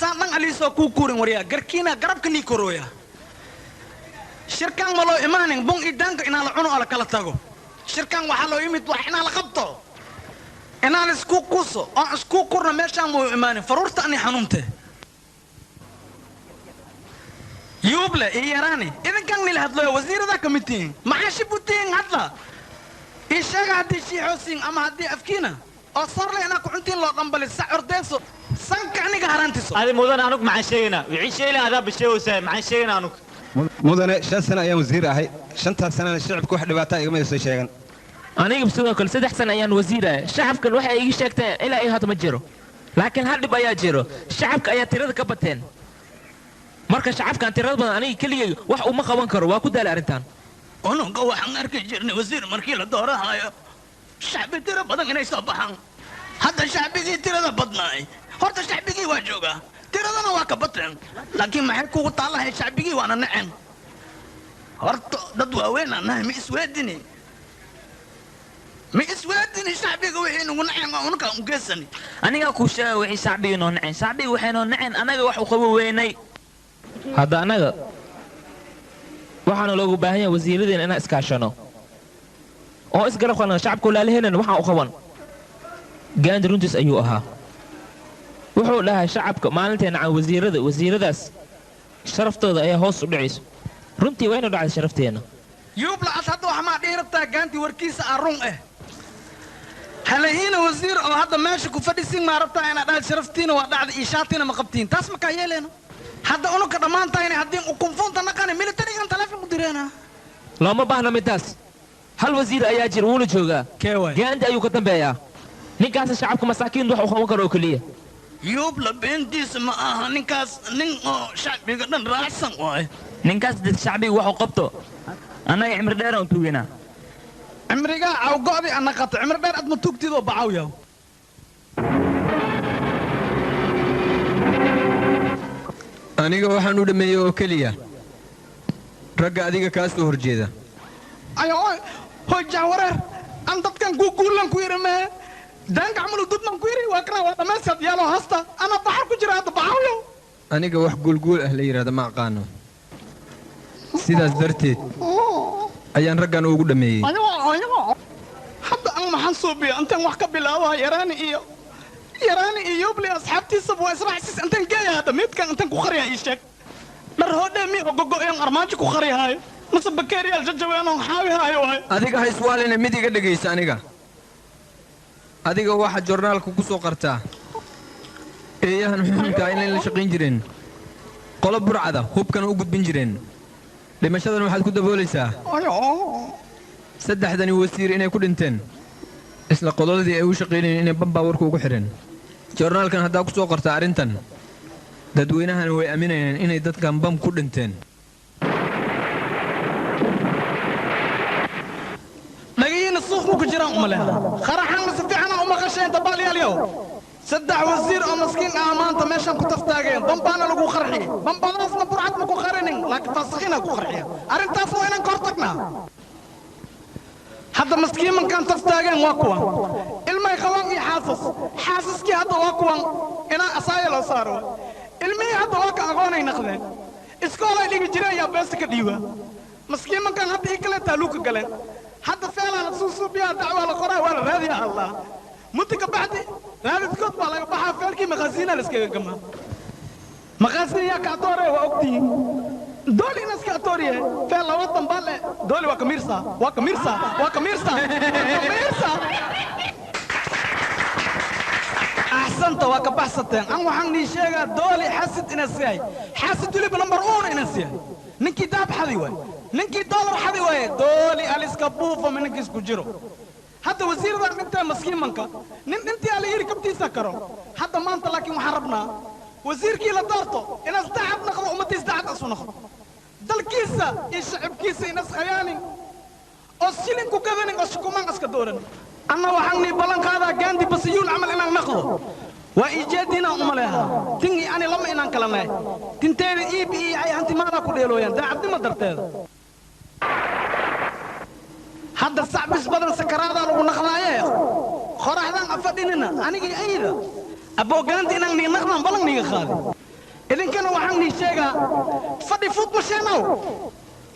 سان أليسو كوكورين وريا غركينا غرب كني كرويا شركان مالو إيمانين بون إدانك إنا لعنو على كلا تاغو شركان وحالو يميت وحنا لخبطو إنا لسكو كوسو سكو كورنا ميشان مو إيمانين فرورت أني حنونته يوبلا إيراني إذا كان لي هذا وزير ذا كمتين معاشي بوتين هذا إيش هذا الشيء حسين أما هذه أفكينا أصار لي أنا كنتين لو قنبل السعر ديسو سانك عني قهرانتسو هذه مدن أنوك معاشينا ويعيش إلى هذا بالشيء وسام معاشينا أنوك مدن 5 سنة أيام وزير هاي 5 سنة الشعب كوح دبعتها يوم يسوي شيئا أنا بسوي كل 6 سنة أيام وزير الشعب كل واحد يجي شكته إلى أي هذا متجرو لكن هذا بيا جرو الشعب كأي ترى كبتين marka shacabka tirada badan aniga kaliya wax uma qaban karo waa ku daal arintan ono waxaan arkay jirnay wasiir markii la doorahayo shacbi tira badan inay soo baxaan hadda shacbigii tirada badnaay horta shacbigii waa jooga tiradana waa ka bateen laakiin maxay kugu taalahay shacbigii waana nacen horta dad waaweyn anahay ma isweedini shacbiga wixii nagu nacen unka ungeesani aniga ku sheegay wixii shacbiga noo nacen shacbiga waxay noo nacen anaga wax u qabo weynay هذا أنا وحنا لو باهية وزيرين أنا إسكاشنو أو إسقرب خلنا شعب كله لهنا وحنا أخوان جاند رونتس أيوها وحول لها شعبك ما نلتين عن وزير ذاس شرفته ذا أيه هوس ودعيس رنتي وين ودعيس شرفتينا يوبلا أصحابه حماد إيربتا جانتي وركيس أرون هلا هنا وزير أو هذا ماشي كفديسين ما ربطا أنا دال شرفتينا ودعد إيشاتينا مقبتين تاسمك أيلنا هذا أنو كدمان تاني هدين وكونفون تناكاني ميلتري كان تلافي مديرنا لا ما بحنا متاس هل وزير أياجر ولا جوجا كيوي جاند أيو كتن بيا نكاس شعبكم مساكين روحوا خمو كرو كلية يوبلا بنتي سما نكاس شعبي قدن راسن واي نكاس دد شعبي وحو قبطو أنا عمر دير وتوينا عمريقا أو قاضي أنا قطع عمر دير أدم توكتي ذو بعاويا aniga waxaan u dhameeyay oo kaliya ragga adiga ka soo horjeeda ayo hoy jaawareer aan dadkan ku guulan ku yirmee danka amalu dudman ku yiri waa kana waa dhameysad yaalo hasta ana baxar ku jira hada baxayo aniga wax guulguul ah la yiraahdo ma aqaano sidaas darteed ayaan raggan ugu dhameeyay ayo hadda aan maxan soo biyo antan wax ka bilaabo yaraani iyo يوبلي أصحابتي سبوا إسرع سيس أنتن جاي هذا ميت كان أنتن كخري هايشك درهودة مي أوجو إن أرمانج كخري هاي مس بكيري الججوي أنا حاوي هاي وهاي أديك هاي سؤال إن ميدي قد جيس أنيقا أديك واحد جورنال كوكسو قرتا إيه هنحن كائن اللي شقين جرين قلب برعدة خوب كانوا وجود بنجرين لما شذن واحد كده بوليسا سد حدا يوسير إنه كل إنتن isla qodobadii ay u shaqeynayeen inay bamba warku ugu xireen joornaalkan hadda ku soo qorta arintan dadweynahan way aaminayeen inay dadkan bam ku dhinteen lagiina suuq ku jiraan umaleha kharaxan masfiicana uma qasheen tabaaliyaal yow saddex wasiir oo maskiin ah maanta meeshan ku taftaageen bambaana lagu qarxiyay bambadaasna burcad ma ku qarinin laakiin faasiqiina ku qarxiya arintaas waa inaan ka hortagnaa هذا مسكين من كان تفتاجن واقوى الماء خوان حاسس كي هذا واقوى أنا أصايل أصاروا الماء هذا واقع أغاني نخله إسكولا اللي بيجري يا بس كديوه مسكين من كان هذا يكله تلوك كله هذا فعلا سوسو بيا دعوة القرى ولا هذه الله متك بعد هذا تكتب على بحر فلكي مخزينة لسكي كمان مخزين يا كاتوري وأختي دولي ناس كاتوري فعلا وطن بالله دولي وكميرسا أحسنت وكبحثتين أنا وحني شيء دولي حاسد إنسياي حاسد دولي بنمبر 1 إنسياي نكي داب حذيوي نكي دولار حذيوي دولي أليس كبوفة من نكيس كجيرو حتى وزير ذا أنت مسكين منك ننتي على يري كبتي سكرو حتى ما أنت لكن محاربنا وزير كي لا دارته إن استعب نخرج وما تزدعت أصلا نخرج دل كيسة الشعب كيسة ناس خياني أصلين كوكبين أشكومان أسكدورن أنا وحني بلان هذا جاندي بس يول عمل إنك نخرج وإيجادنا أملها تيجي أنا لما إنك كلامي تنتهي إي أي أنت ما راكو ديلوين ده عبد ما درته هذا الصعب بس بدل سكرات على ونخلايا خرج هذا أفديننا أنا جي أيده أبو جاندي إنك نخلم بلان نيجي خالد idinkana waxaan nii sheegaa fadhi fuud ma sheenow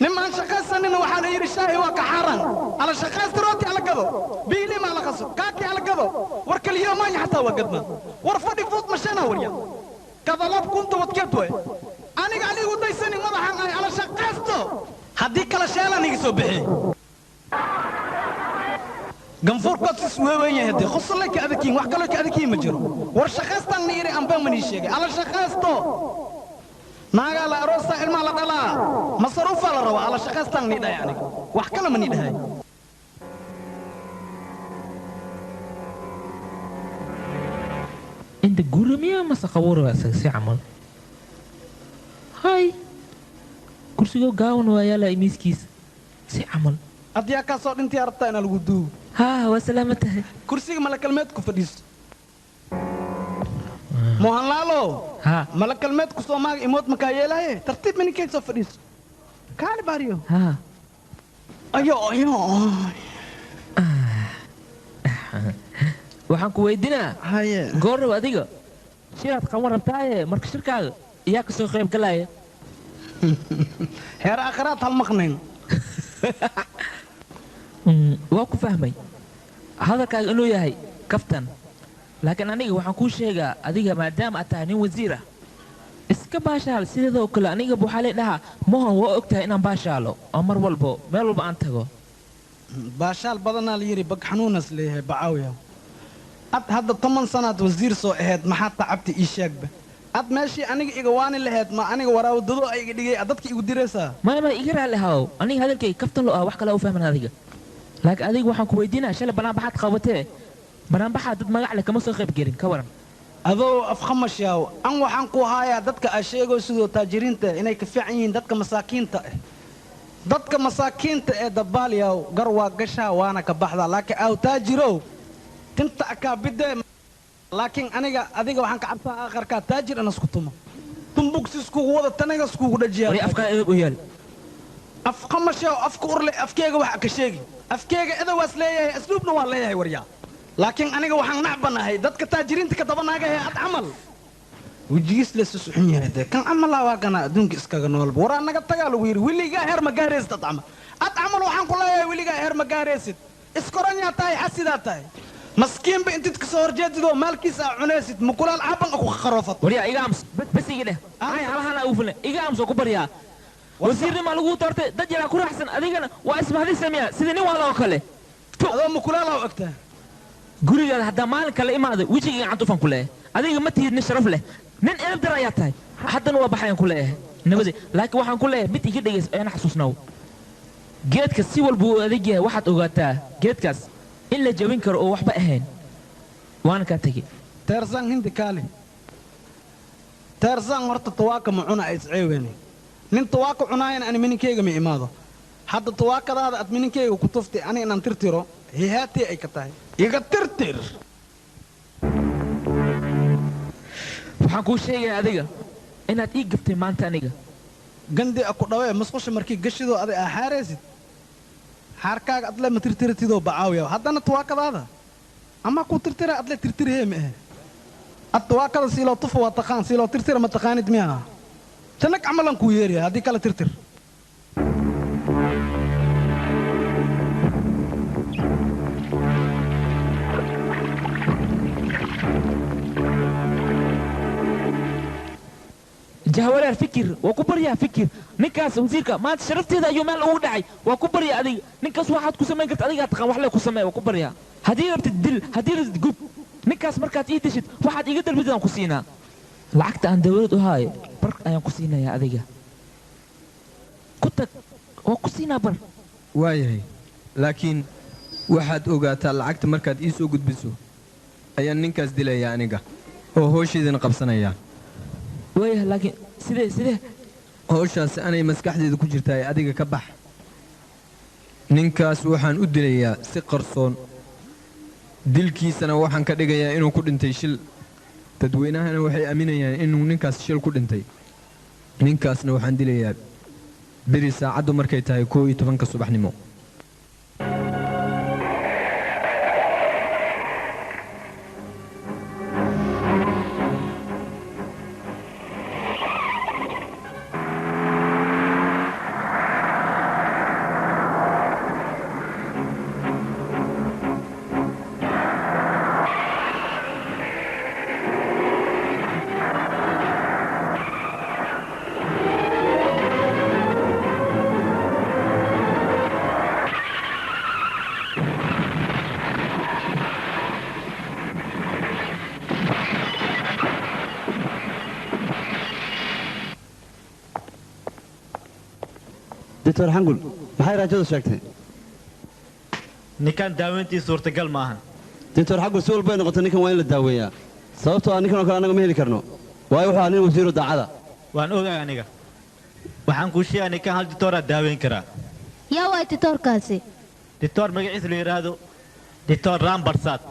nimaan shaqaysanina waxaa la yidhi shaahi waa ka xaaraan ala shaqaysta rooti ala gado biili ma la qaso kaaki ala gado war kaliyo maanya xataa waa gadna war fadhi fuud ma sheenow warya kadalab kunta wadkeed way anigu daysani madaxan ay ala shaqaysto haddii kala sheelaan iga soo bixi ganfuurkood sis weeweyn yahay haddii khosollay ka adakiin wax kaloo ka adakiin ma jiro war shaqaystaan ni yidhi anbaa manii sheegay ala shaqaysto naagaa la aroosta ilmaa la dhalaa masaruufaa la rabaa ala shaqaystaan nii dhahay aniga wax kale ma nii dhahay inta guramiya mase qabuura waa isaga si camal hay kursigoo gaawan waa yaalaa miiskiisa si camal haddiyaa kaa soo dhintii arabtaa inaa lagu duugo haa waa salaama tahay kursiga malakalmeed ku fadhiiso mohanlaalo haa malakalmeed ku soo maaga imood makaa yeelaaye tartiib mininkay soo fadhiiso kaali baariyo haa ayo waxaan ku weydinaa haye goorrow adiga shiraad qaban rabtaaye marka shirkaaga iyaa ka soo qayb galaya heer aakhiraad hal maqnayn waa ku fahmay hadalkaaga inuu yahay kaftan laakiin aniga waxaan kuu sheegaa adiga maadaama aad tahay nin wasiir ah iska baashaal sideedoo kale aniga waxaa lee dhahaa mohan waa og tahay inaan baashaalo oo mar walbo meel walba aan tago baashaal badanaa la yidhi bag xanuunas leeyahay bacaawiya ad hadda 10 sanaad wasiir soo ahayd maxaa tacabti ii sheegba ad meeshii aniga iga waani lahayd ma aniga waraawdado ay iga dhigay dadka igu diraysaa maya iga raali haw aniga hadalkay kaftan lo ah wax kale u fahman adiga laakiin adiga waxaan ku weydiinaa shalay banaanbaxaad qabatee banaanbaxaa dad magac leh kama soo qayb gelin ka waran adoo afkhamashaaw an waxaan ku haayaa dadka aa sheegoo sidoo taajiriinta inay ka fiican yihiin dadka masaakiinta ah dadka masaakiinta ee dabaalyaw gar waa gashaa waana ka baxdaa laakiin aw taajirow tinta akaabidee laakiin adiga waxaan ka cabsaa aakharkaa taajir in isku tumo tumbugsi iskugu wada tanaga iskugu dhajiyaa wari afkaa edab u yaal afkhamashaaw afka urle afkeega waxa ka sheegi afkeega edawaas leeyahay asluubna waa leeyahay waryaa laakiin aniga waxaan nacbanahay dadka taajiriinta ka dabanaagahe ad camal wejigiis leesu suxun yahay dee kan camalaa waa kana adduunka iskaga noolba waraa naga tagaa lagu yidhi weligaa heer ma gaaraysid ad camal waxaan ku leeyahay weligaa heer ma gaaraysid iskoranyaa tahay xasidaa tahay maskiinba intid ka soo horjeedidoo maalkiisa aa cunaysid mukulaal caaban ku qaroofat waryaa iga ams bas iga dheh ay halahana ugu filan iga amsoo ku baryaa wasiirnimaa lagu doortay dad yaraa ku raaxsan adigana waa ismahdi sameeya sida nin waala oo kale adoo mukulaala u egtaa gurigaada haddaa maalin kale imaada wejiga gacanta ufan ku leeyahay adiga ma tihid nin sharaf leh nin edab dar ayaa tahay haddana waa baxayaan ku leeyahay nabadi laakiin waxaan ku leeyahay mid iga dhegays ayaan xasuusnaw geedka si walba uu adag yahay waxaad ogaataa geedkaas in la jabin karo oo waxba ahayn waana kaa tegi teersaan hindi kaali teersaan horta tawaaka ma cuna ay isceeweene nin tawaaka cunaayana ani mininkeyga ma imaado hadda tawaakadaada aad mininkeyga ku tuftay ani inaan tirtiro hihaatee ay ka tahay iga tirtir waxaan kuu sheegaya adiga inaad ii gabtay maanta aniga gandi a ku dhawee masqusha markii gashidoo aday aa xaaraysid xaarkaaga adle ma tirtiratidoo bacaawiya haddana tawaakadaada ama ku tirtira adle tirtirhee ma ahe ad tawaakada siiloo tufa waa taqaan siiloo tirtira ma taqaanid miyaa tanag camalan kuu yeeraya haddii kale tirtir jahwareer fikir waa ku baryaa fikir ninkaas wasiirka maanta sharafteeda ayuu meel ugu dhacay waa ku baryaa adiga ninkaas waxaad ku samayn karta adigaa taqaan wax lee ku samee waa ku baryaa haddii rabtid dil haddii rabtid gub ninkaas markaad ii deshid waxaad iga dalbidid aan ku siinaa lacagta aan dawlad u haayo bar ayaan ku siinayaa adiga ku tag waa ku siinaa bar waayahay laakiin waxaad ogaataa lacagta markaad ii soo gudbiso ayaan ninkaas dilayaa aniga oo hoosheedana qabsanayaa waayahay laakiin sidee howshaasi anay maskaxdeeda ku jirtaa ee adiga ka bax ninkaas waxaan u dilayaa si qarsoon dilkiisana waxaan ka dhigayaa inuu ku dhintay shil dadweynahana waxay aaminayaan inuu ninkaas shil ku dhintay ninkaasna waxaan dilayaa beri saacaddu markay tahay 11 subaxnimo دكتور حنقول ما حي راجل شاكتي ninkan daaweyntii suurtagal maahan دكتور حنقول سؤال بين قلت نكن وين الداوية sababtoo ah ninkan oo kale anaga ma heli karno waayo waxa nin wasiiro daacada waan ogahay aniga waxaan kuu sheegaa ninkan hal ditoora daaweyn karaa yaa waay titoorkaasi ditoor magaciisa la yidhaahdo ditoor rambarsad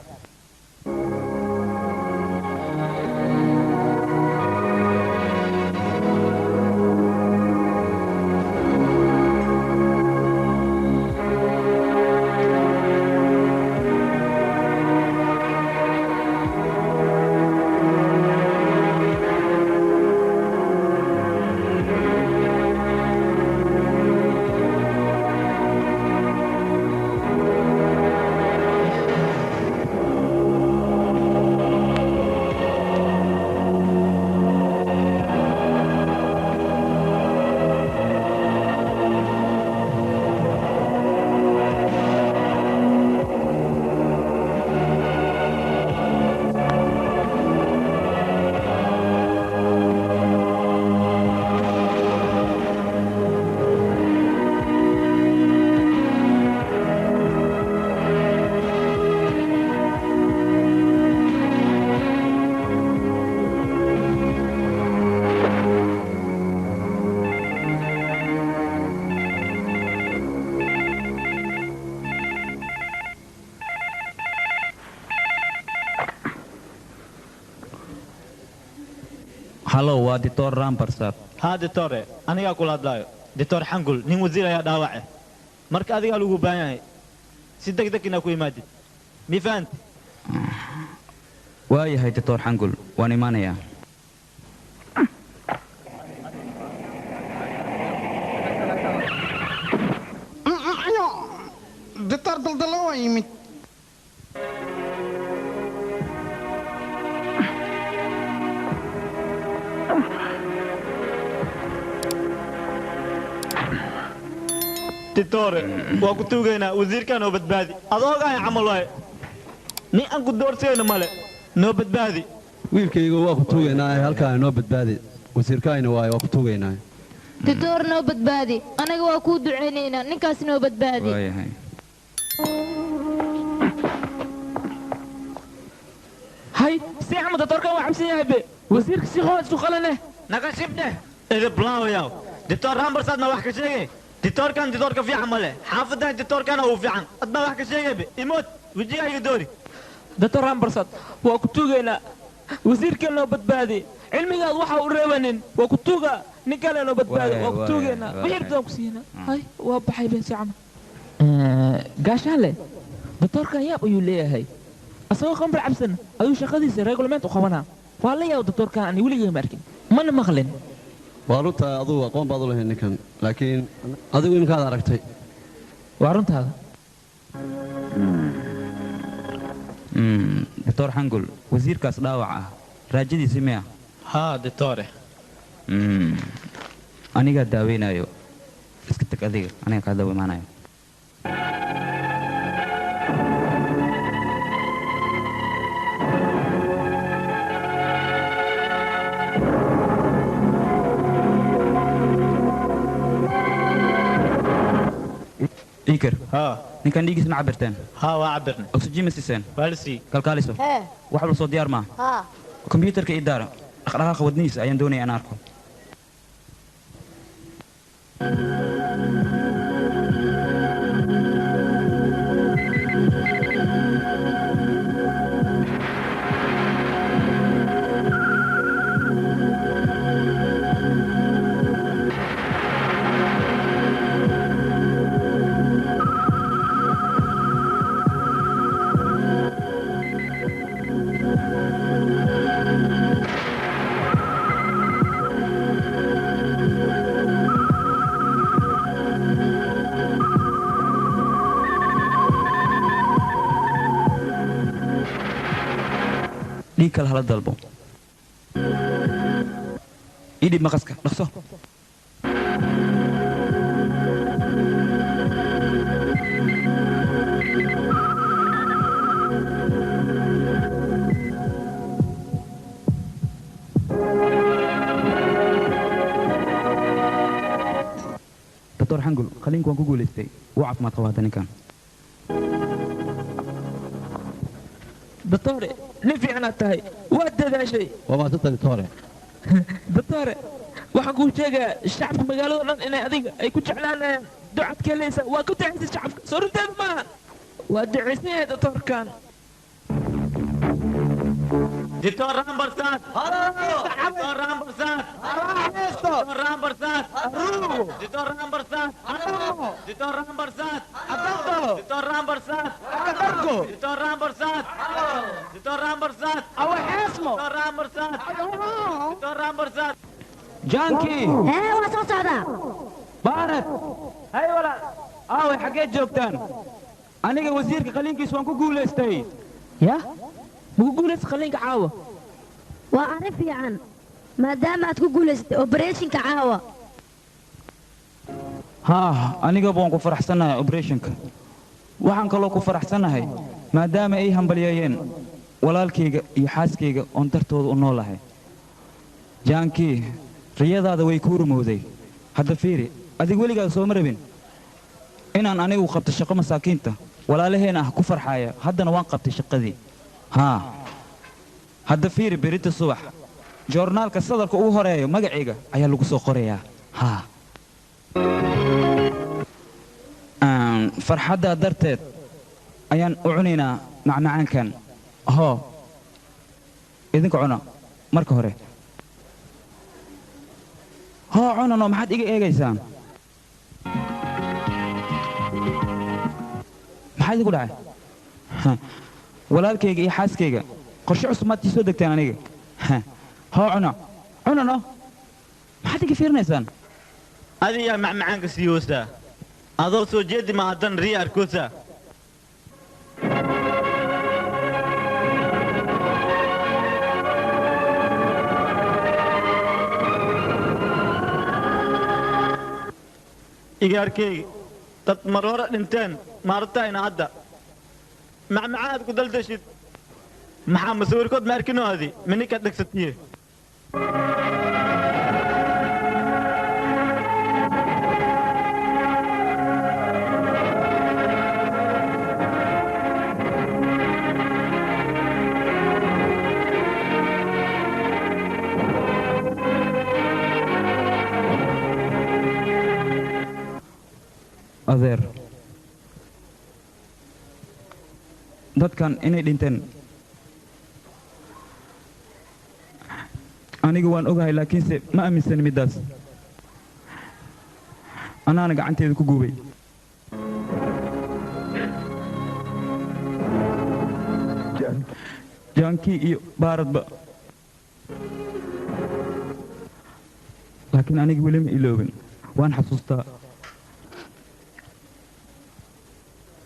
هلو waa dictor rambarsad haa ditore anigaa kula hadlaayo ditoor xangul nin wasiir ayaa dhaawace marka adigaa lagu baahan yahay si degdeg inaa ku imaadid mi fahanti waayahay dictor xangul waan imaanayaa دكتور دلدلو يمت ditore waa ku tuugaynaa wasiirkaa noo badbaadi adoogahay camal waaye nin aan ku doorsayna male noo badbaadi wiilkayga waa ku tuugaynaa halkaa noo badbaadi wasiirkaayna waaye waa ku tuugaynaa titoor noo badbaadi anaga waa kuu ducaynaynaa ninkaas noo badbaadi waayahay hay si axmed ditoorkan waa xamsan yahay be wasiirka si qoon isu qalane naga shibdheh edeb laawayaw ditoor rambarsadna wax ka sheegay ditoorkan ditoorka fiican male xaafadan ditoorkana uu fiican adbaa wax ka sheegaybe imood wejigayga doori ditoor rambarsad waa ku tuugaynaa wasiirkan noo badbaadi cilmigaad waxa u reebanin waa ku tuuga nin kale noo badbaadi waa ku tuugaynaa wixirtaan ku siinaa hay waa baxay been si camal gaashaale ditoorkan yaab ayuu leeyahay asagoo qambar cabsan ayuu shaqadiisa reglement u qabanaa waa la yaab ditoorkan ani weligay ma arkin mana maqlin waa runta adugu aqoon baad u lahayd ninkan laakiin adigu imkaad aragtay waa runtaada dictor xangul wasiirkaas dhaawac ah raajadiisi miya haa ditore anigaa daaweynayo iska tag adiga aniga kaa daawo imaanayo iker haa ninkan dhiigiis ma cabirteen haa waa cabirnay oxygen ma siiseen waa la sii kalkaaliso hee wax walba soo diyaar maa haa kombiyuutarka ii daara dhaqdhaqaaqa wadnihiisa ayaan doonaya in arko dhiig kale hala dalbo ii dhib maqaska dhaqso دكتور حنقل خلينك وان كقول استي وعف ما تقوى هذا كان دكتور نفي أنا تهي وده ذا شيء وما تطلع دكتور دكتور waxaan kuu sheegaa shacabka magaalada dhan inay adiga ay ku jeclaanayaan ducad kelaysa waa ku ducaysa shacabka soo runteeda maaha waa ducaysan yahay doktorkan دكتور رامبرسات دكتور رامبرسات دكتور رامبرسات دكتور رامبرسات دكتور رامبرسات دكتور رامبرسات دكتور رامبرسات دكتور رامبرسات أو حاسمه دكتور رامبرسات دكتور رامبرسات جانكي waa soo socdaa بارد هاي ولا حقيت جوكتان أنا وزيرك قلينكيس وان كقول استي ya muku guulaysa qalliinka caawa waa arrin fiican maadaama aad ku guulaysatay operation-ka caawa ها أنا قبون كفرح سنة أوبريشنك وحن كلو كفرح سنة maadaama ay hambalyeeyeen walaalkayga iyo xaaskayga oon dartooda u noolahay jaankii riyadaada way kuu rumowday hadda fiiri adig weligaad soo marabin inaan anigu qabto shaqo masaakiinta walaalaheena ah ku farxaaya haddana waan qabtay shaqadii haa hadda fiiri berita subax joornaalka sadarka ugu horeeyo magacayga ayaa lagu soo qorayaa haa farxaddaa darteed ayaan u cunaynaa macmacaankan hoo idinka cuna marka hore hoo cunano maxaad iga eegaysaan maxaa idinku dhacay walaalkayga iyo xaaskayga qorshe cusub maad ii soo degteen aniga hoo cuna cunano maxaad iga fiirinaysaan adiga macmacaanka sii hoosta adoo soo jeedi ma haddan riya arkoosa igaarkaygi dad mar hore dhinteen maartayna hadda macmacaad ku daldashid maxaa masawirkood ma arkinoo adi mininkaad dhegsatiye adeer dadkan inay dhinteen aniga waan ogahay laakiinse ma aaminsan middaas anaana gacanteeda ku guubay jaankii iyo baaradba laakiin aniga weli ma iloobin waan xasuustaa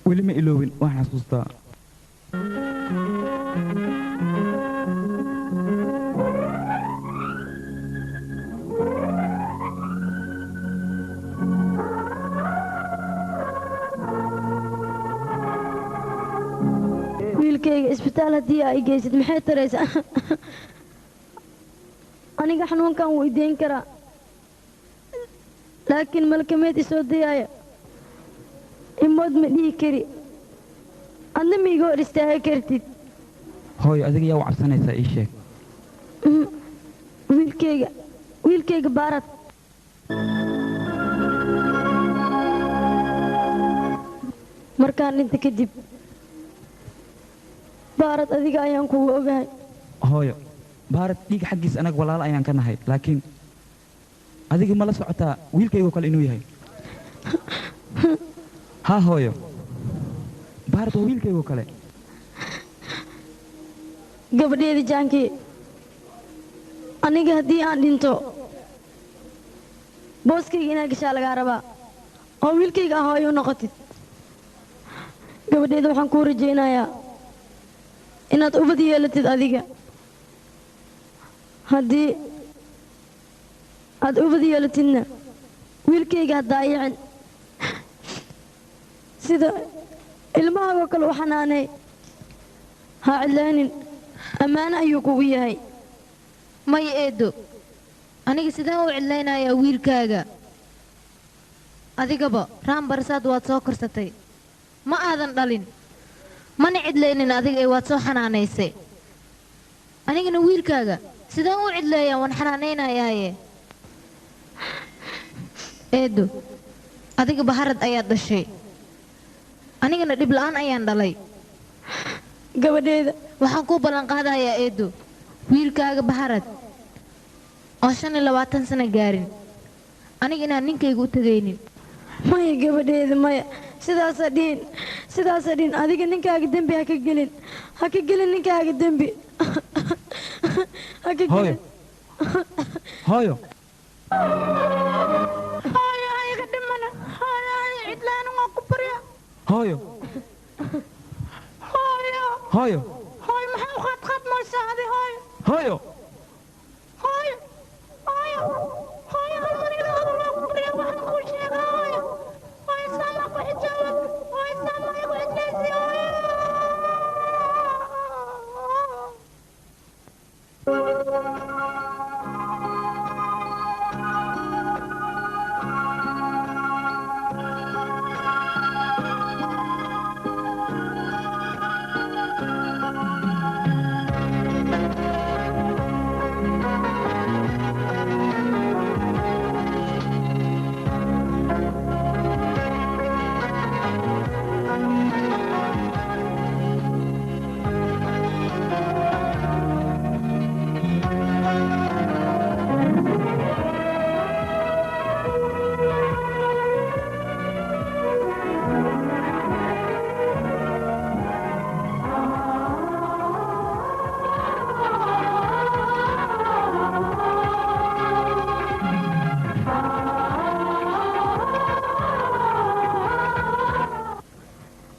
weli ma iloobin waan xasuustaa wiilkayga isbitaal haddii ay geysid maxay taraysaa aniga xanuunkan wuu ideyn karaa laakiin malkameed isoo dayaaya imood ma dhihi kari adna ma iga hor istaaga kartid hooy adiga yaa u cabsanaysaa ii sheeg wiilkayga baarad markaan dhinta kadib baarad adiga ayaan kugu ogahay hooyo baarad dhiig xaggiis anaga walaalo ayaan ka nahay laakiin adiga ma la socotaa wiilkaygoo kale inuu yahay haa hooyo baarad waa wiilkaygoo kale gabadheeda jaankii aniga haddii aan dhinto booskayga inaad gashaa lagaa rabaa oo wiilkayga ah hooyo u noqotid gabadheeda waxaan kuu rajaynayaa inaad ubad yeelatid adiga haddii aad ubad yeelatidna wiilkayga ha daayicin sida ilmahaagoo kale u xanaanay ha cidlaanin ammaano ayuu kugu yahay maya eedo aniga sideen u cidlaynayaa wiilkaaga adigaba raan barsaad waad soo korsatay ma aadan dhalin mana cidlaynin adiga ee waad soo xanaanaysay anigana wiilkaaga sideen u cidleeyaan waan xanaanaynayaaye eedo adiga baharad ayaad dhashay anigana dhib la'aan ayaan dhalay gabadheeda waxaan kuu ballan qaadayaa eedo wiilkaaga baharad oo 25 sano gaarin aniga inaan ninkayga u tagaynin maya gabadheeda maya sidaasa dhihin adiga ninkaaga dembi ha ka gelin ninkaaga dembi ha ka gelin hooyo hooyo ayaga dhimana hooyo cidlaan waa ku barya hooyo hooyo hooyo hooyo maxaa u qaadqaadmaysaa adi hooyo hooyo hooyo hooyo hooyo halmaniga hadalaa ku barya waxaan kuu sheega hooyo hooyo saamaa ku xijaaba hooyo saamaa igu xijaysi hooyo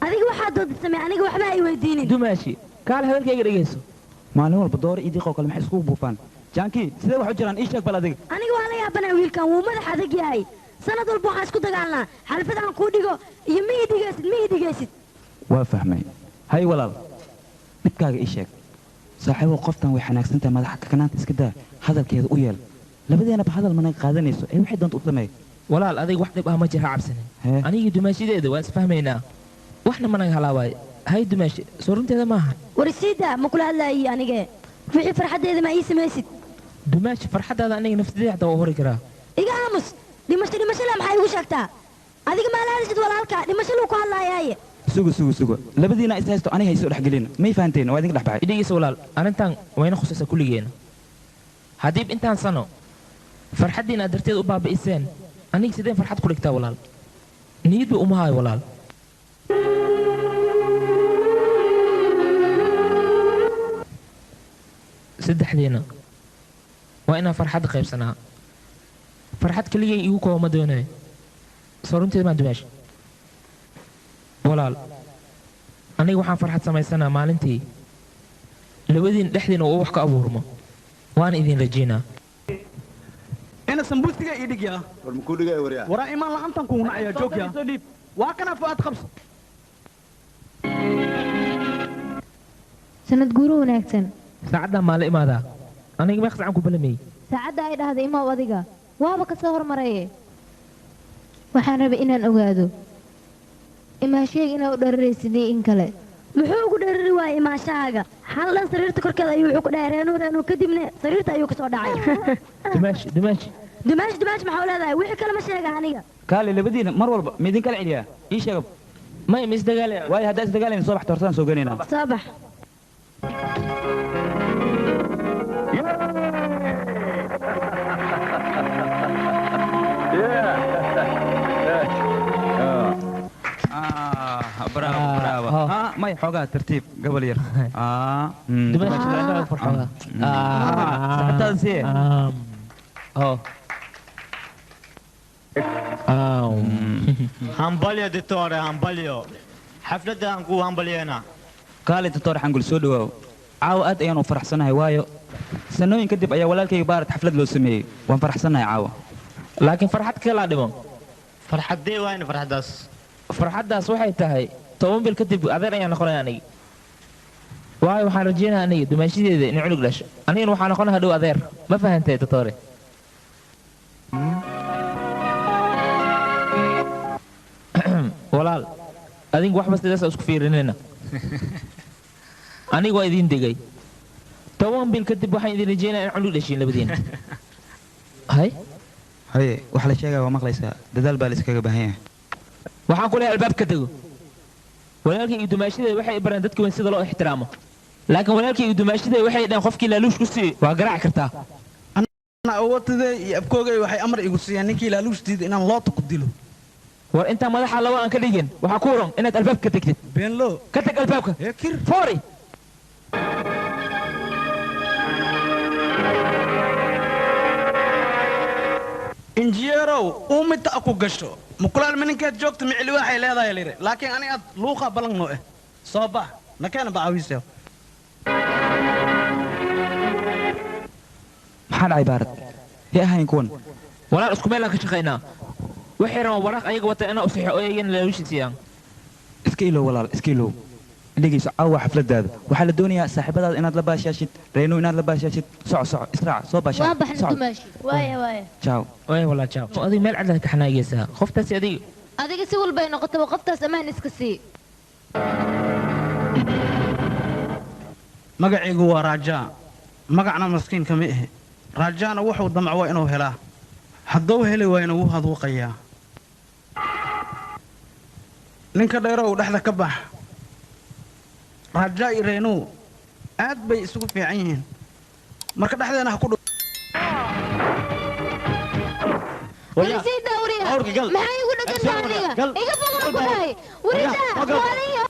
aniga waxba ay weydiinin dumaashi kaal hadalkayga dhegayso maalin walba doore iyo diiqoo kale maxay iskugu buufaan jaankii sidee wax u jiraan ii sheeg bal adiga aniga waa la yaabanaa wiilkan wuu madax adag yahay sanad walba waxaan isku dagaalnaa xalfad aan kuu dhigo iyo ma ii dhigaysid waa fahmay hay walaal dhibkaaga ii sheeg saaxiibow qoftan way xanaagsan tahay madaxa kakanaanta iska daa hadalkeeda u yeel labadeenaba hadal managa qaadanayso ee waxay doonta u sameey walaal adiga wax dhib ah ma jira cabsanin anigii dumaashideeda waan isfahmaynaa waxna managa halaawaaye hay dumaashi soo runteeda maaha warisiida ma kula hadlaayay anige wixii farxadeeda ma ii samaysid dumaashi farxadaada aniga nafsadeeda xataa waa hori karaa iga aamus dhimasho la maxay igu sheegtaa adiga ma laadisid walaalka dhimasho luu ku hadlaayaaye sugo labadiina is haysto aniga hayso dhexgelin may fahanteen waa idinka dhexbaxay idhigiisa walaal arrintan wayna khusaysa kulligeena haddiib intaan sano farxaddiina aad darteed u baabi'iseen aniga sideen farxad ku dhigtaa walaal niyadba uma hayo walaal saddexdiina waa inaan farxadda qaybsanaa farxad keligay igu kooba ma doonayo soo runteeda maa dumaash walaal aniga waxaan farxad samaysanaa maalintii labadiin dhexdiina uu wax ka abuurmo waana idin rajaynaa ina sambuustiga ii dhig yaa war makuu dhigaya waryaa waraa imaan la'aantan kugu nacaya joog yaa waa kana fu'aad qabso sanad guuro wanaagsan saacaddaa maala imaadaa aniga meeq sacan ku balamayey saacadda ay dhahda imaw adiga waaba ka soo hormaraye waxaan rabay inaan ogaado imaasheeg inaa u dhararaysid iyo in kale muxuu ugu dharari waayey imaashahaaga hal dhan sariirta korkeeda ayuu wuxuu ku dhahay reenuu kadibna sariirta ayuu kasoo dhacay dumaashi maxaa u leedahay wixii kale ma sheega aniga kaale labadiina mar walba ma idin kala celiyaa ii sheega may ma isdagaalaya waayo haddaa isdagaalayna soo baxta hortaan soo geenaynaa soo bax bravo may xoogaa tartiib gobol yar saxibtaada siye hambalyo ditore hambalyo xafladda aan ku hambalyeena kaale doctor xangul soo dhawaaw caawa aad ayaan u faraxsanahay waayo sanooyin kadib ayaa walaalkayga baarat xaflad loo sameeyey waan faraxsanahay caawa laakiin farxad kalaa dhiman farxaddee waayna farxaddaas farxaddaas waxay tahay 10 bil kadib adeer ayaan noqonaya aniga waayo waxaan rajaynayaa aniga dumaashadeeda inay cunug dhasho anigana waxaan noqonayaa dhow adeer ma fahantay doctore adinku waxba sidaas isku fiirinayna anigu waa idin degay 10 bil kadib waxaan idin rajeynayaa in cunug dhashiin labadiina hay haye waxa la sheegay waa maqlaysaa dadaal baa la iskaga baahan yahay waxaan ku leeyahay albaabka tago walaalkii iyo dumaashadee waxay bareen dadka weyn sida loo ixtiraamo laakiin walaalkii iyo dumaashadee waxay dhaheen qofkii laaluush ku siiyey waa garaaci kartaa ana awoodtadee iyo abkoogay waxay amar igu siiyeen ninkii laaluushtiida inaan loota ku dilo war intaa madaxa laba aan ka dhigin waxaa ku oran inaad albaabka tagtid beenlo ka tag albaabka kir foori injineerow uumita aku gasho mukulaal mininkeed joogta micli waxay leedahay lire laakiin ani aad luuqa balangno eh soo bax nakeena bacaawiisew maxaa dhacay baarad hee ahayn kuwan walaal isku meel aan ka shaqaynaa waxay rabaan waraaq ayaga wata inaa u saxo oo ayagana laaluushi siiyaan iska ilow walaal iska ilow dhegayso caawa xafladaada waxaa la doonayaa saaxiibadaada inaad la baashaashid reyno inaad la baashaashid soco israac soo baashaa waa baxna dumaashi waaya jaaw waaya walaa jaaw adiga meel cad ka xanaagaysaa qoftaasi adiga si walba ay noqotaba qoftaas ammaan iska sii magacaygu waa raajaa magacna maskiinka ma ahe raajaana wuxuu damco waa inuu helaa hadduu heli waayna wuu haduuqayaa ninka dheerow dhexda ka bax raajaa iyo reynuw aad bay isugu fiican yihiin marka dhexdeena ha ku dhow warisii dawriya maxay igu dhagantaa aniga iga fogaan ku dhahay warida waaliyo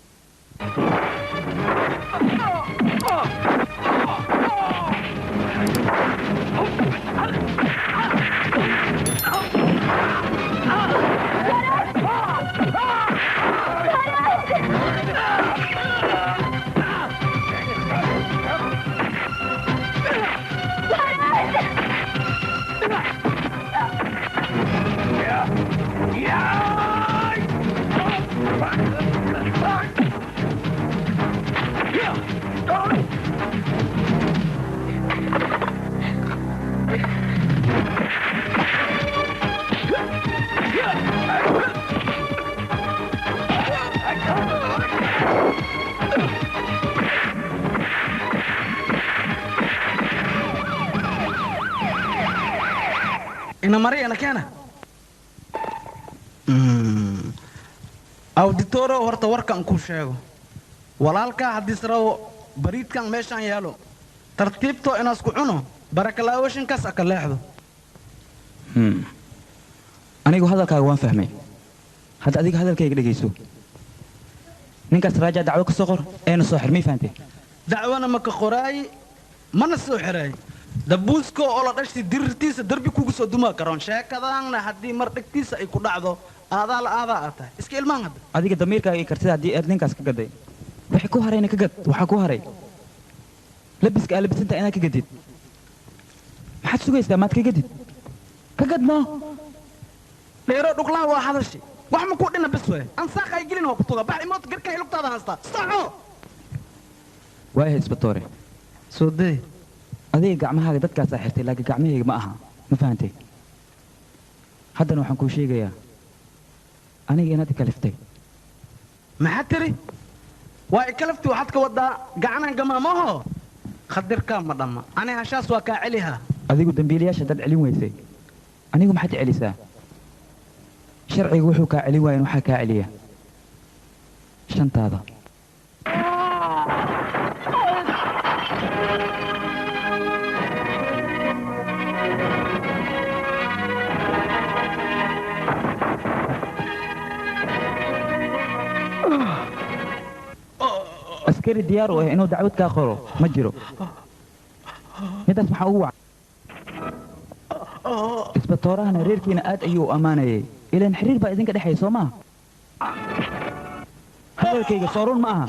ina mariya nakeena awditoro horta warkan ku sheego walaalkaa haddii sarawo bariidkan meeshaan yaalo tartiibtoo inaas ku cuno barakalaawashinkaas aka leexdo anigu hadalkaaga waan fahmay hadda adiga hadalkayga dhegayso ninkaas raajaa dacwo ka soo qor eena soo xir mii fahantay dacwana ma ka qoraayi mana soo xiraayi dabuusko oo la dhashti dirirtiisa darbi kugu soo dumaa karoon sheekadaanna haddii mar dhegtiisa ay ku dhacdo aadaa la aadaa aad tahay iska ilmaan hadda adiga damiirkaaga iyo kartida haddii aad ninkaas ka gaday wixii ku harayna ka gad waxaa ku haray labiska aa labisantaa inaad ka gadid maxaad sugaysaa maad ka gadid ka gadno dheero dhuglaan waa hadashi wax ma ku dhina bis wey ansaaqa ay gelin waa ku tuga bax imood garka hilugtaada haystaa saco waayahay isbatoore soo day adiga gacmahaaga dadkaasaa xirtay laakiin gacmahayga ma aha ma fahantay haddana waxaan kuu sheegayaa aniga inaad ikaliftay maxaad tiri waa ikalafti waxaad ka wadaa gacanaan gamaamaho khadirkaa ma dhamma ani hashaas waa kaa celihaa adigu dambiilayaasha dad celin weysay anigu maxaad celisaa sharciga wuxuu kaa celin waayan waxaa kaa celiya shantaada askari diyaar u ah inuu dacwad kaa qoro ma jiro midaas maxaa ugu wacan isbatoorahana reerkiina aad ayuu u ammaanayay ilaan xiriir baa idinka dhexay soo maaha hadalkayga soo run ma aha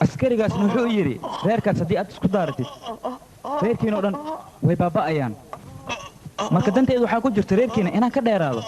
askarigaasna wuxuu yidhi reerkaas haddii aad isku daaratid reerkiinao dhan way baaba'ayaan marka danteedu waxaa ku jirta reerkiina inaan ka dheeraado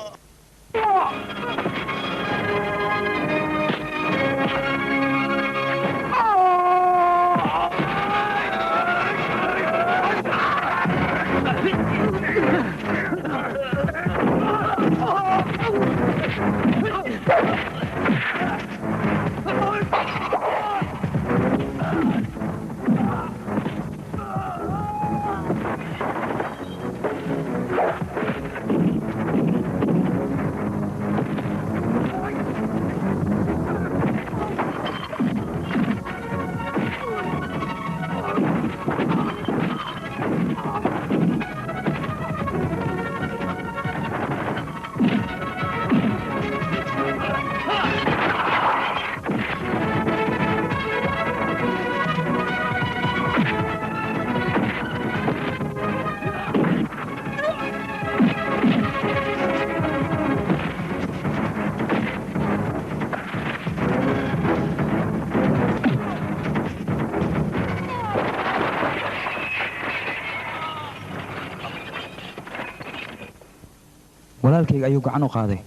walaalkayga ayuu gacan u qaaday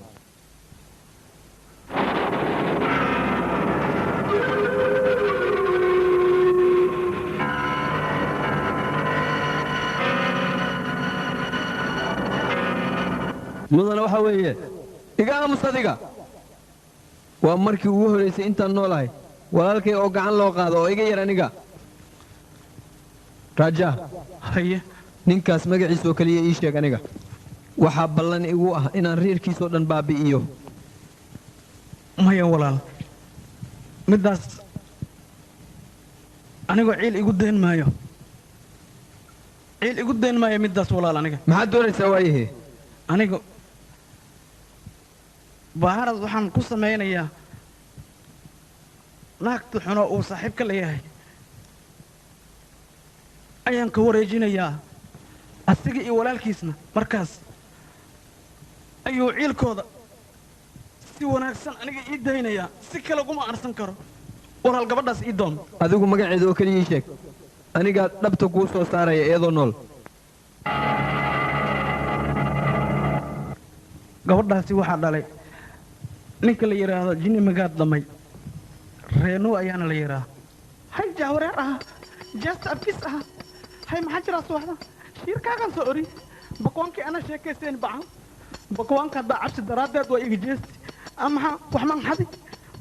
mudana waxa weeye iga aamus adiga waa markii ugu horeysay intaan noolahay walaalkay oo gacan loo qaado oo iga yar aniga raja haye ninkaas magaciisa oo kaliya ii sheeg aniga waxaa ballan igu ah inaan reerkiisoo dhan baabi'iyo maya walaal middaas anigoo ciil igu dayn maayo middaas walaal aniga maxaad doonaysaa waayahe aniga baharas waxaan ku samaynayaa naagta xuno uu saaxiib ka leeyahay ayaan ka wareejinayaa asiga iyo walaalkiisna markaas ayuu ciilkooda si wanaagsan aniga ii daynayaa si kale guma arsan karo walaal gabadhaas ii doon adigu magaceeda oo keliya ii sheeg anigaa dhabta kuu soo saaraya iyadoo nool gabadhaasi waxaa dhalay ninka la yidhaahdo jinni magaad damay reeno ayaana la yidhaah hay jaawareer aha jaasta abkis aha hay maxaa jiraa suwaxda shiirkaagaan soo ori bakwaankii ana sheekaysteen bacan bakwaanka haddaa cabsi daraaddeed waa iga jeesti maxaa wax maan xadi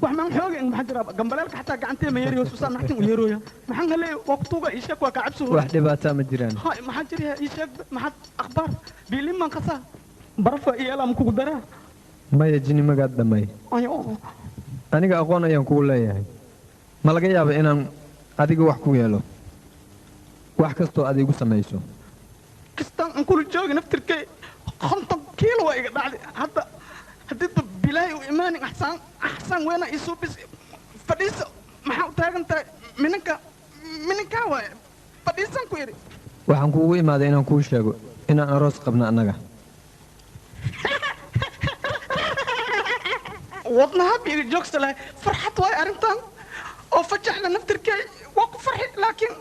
wax maan xooga maxaa jiraa gambaleelka xataa gacantee ma yeeriyo susaan naxtin u yeerooya maxaan haleey waa kutuuga ii sheeg waa ka cabsi wax dhibaataa ma jiraan hay maxaa jiriya ii sheeg maxaad akhbaar biilin maan kasaa barafa iyo elam kugu daraa maya jinni magaad dhammay aniga aqoon ayaan kugu leeyahay ma laga yaaba inaan adiga wax ku yeelo wax kastoo aad igu samayso kistaan aan kula joogi naftirkay 50 kiilo waa iga dhacday hadda haddii bilaahi u imaanin axsaan weena isoo bis fadhiiso maxaa u taagan tahay minankaa waaye fadhiisan ku yidhi waxaan kuugu imaaday inaan kuu sheego inaan aroos qabno annaga wadnaha biiga joogsta lahay farxad waay arrintan oo fajaxda naftirkay waa ku farxi laakiin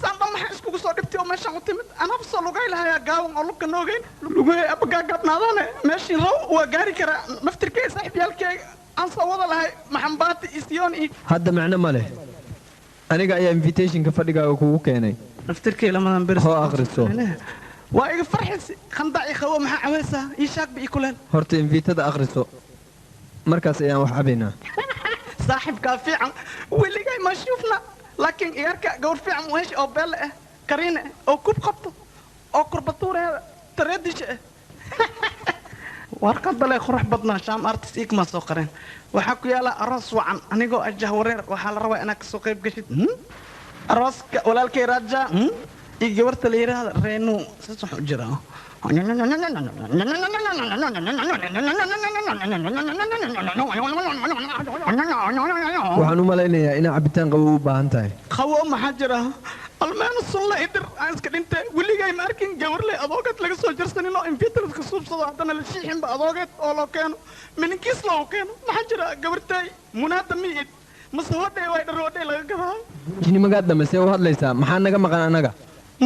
saamba maxaa iskugu soo dhibtay oo meeshaan u timid anaba soo lugay lahayaa gaawan oo lugka noogeyn lugay abagaagaabnaadane meeshii raw waa gaari karaa naftirkay saaxiibyaalkeyga aan soo wada lahay maxambaati isyoon iyo hadda macno ma leh aniga ayaa invitationka fadhigaaga kugu keenay naftirkay lamadan beris hoo akhriso waa iga farxisi khandaaci qawo maxaa caweysaa ii shaagba ii kuleel horta invitada akhriso markaas ayaan wax cabaynaa saaxiibkaa fiican weligay ma shuufna laakiin iyaarka gawar fiican weesh oo beelle ah kariine oo kub qabto oo kurbatuureeda tareedisha ah warqadale qurux badnaa shaam artis igma soo qareen waxaa ku yaala aroos wacan anigoo ah jahwareer waxaa la rabaa inaad kasoo qayb gashid arooska walaalkay raja iyo gabarta la yidhaahda reenu saas wax u jiraa waxaan u malaynayaa inaa cabitaan qabow u baahan tahay qawo maxaa jira almeena sunla idir aan iska dhintay weligay ma arkin gabarle adoogeed laga soo jarsanin oo invitarska suubsado haddana la shiixinba adoogeed oo loo keeno mininkiis loogu keeno maxaa jira gabartay munaada miid mase hodhay way dharoodhay laga gadaa jini magaad dhamme see u hadlaysaa maxaa naga maqan annaga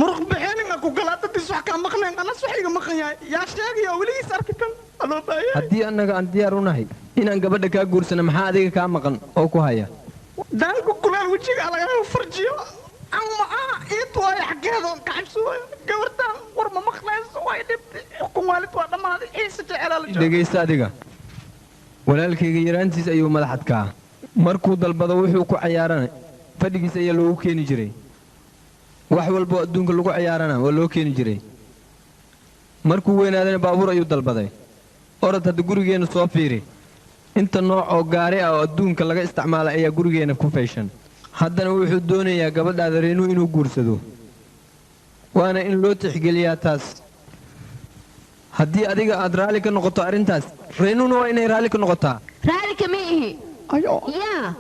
muruq bixeeninga ku galaadadiis wax kaa maqnayn anas wax iga maqan yahay yaa sheegaya weligiis arkitan aloo baayay haddii annaga aan diyaar u nahay inaan gabadha kaa guursano maxaa adiga kaa maqan oo ku haya daanku kuleel wejiga lagaa farjiyo ama iid waayo xaggeeda kacabsooyo gabartaan war ma maqnayso way dhibtay xukun waalid waa dhammaaday xiisa jecelaa la jooga dhegaysta adiga walaalkayga yaraantiis ayuu madaxadkaa markuu dalbado wuxuu ku cayaarana fadhigiis ayaa loogu keeni jiray wax walboo adduunka lagu ciyaarana waa loo keeni jiray markuu weynaadana baabuur ayuu dalbaday orod hadda gurigeenna soo fiiri inta nooc oo gaari ah oo adduunka laga isticmaalay ayaa gurigeenna ku fayshan haddana wuxuu doonayaa gabadhaada reenuu inuu guursado waana in loo tixgeliyaa taas haddii adiga aad raalli ka noqoto arrintaas reenuuna waa inay raalli ka noqotaa raalli kama ihi yaa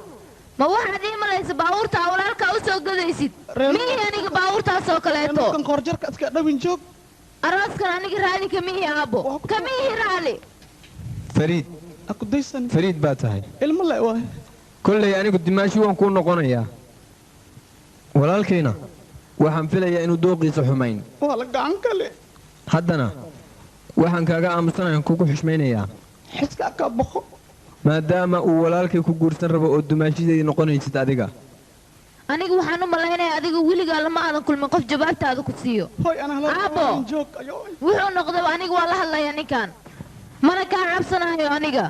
ma waxaad ii malaysa baabuurtaa walaalkaa u soo gadaysid miihi aniga baabuurtaasoo kaleeto qorjarka iska dhawin joog arooskan aniga raalli kamiihi aabbo kamiihi raalli fariid baa tahay ilmo le waay kollay anigu dimaashi waan kuu noqonayaa walaalkayna waxaan filayaa inuu dooqiisa xumayn waa la gacan kale haddana waxaan kaaga aamusanayan kugu xushmaynayaa xiska ka baqo maadaama uu walaalkay ku guursan rabo oo dumaashideedii noqonaysid adiga aniga waxaan u malaynayaa adiga weligaa lama aadan kulmin qof jawaabtaada ku siiyo aabo wuxuu noqday aniga waa la hadlayaa ninkan mana kaa cabsanayo aniga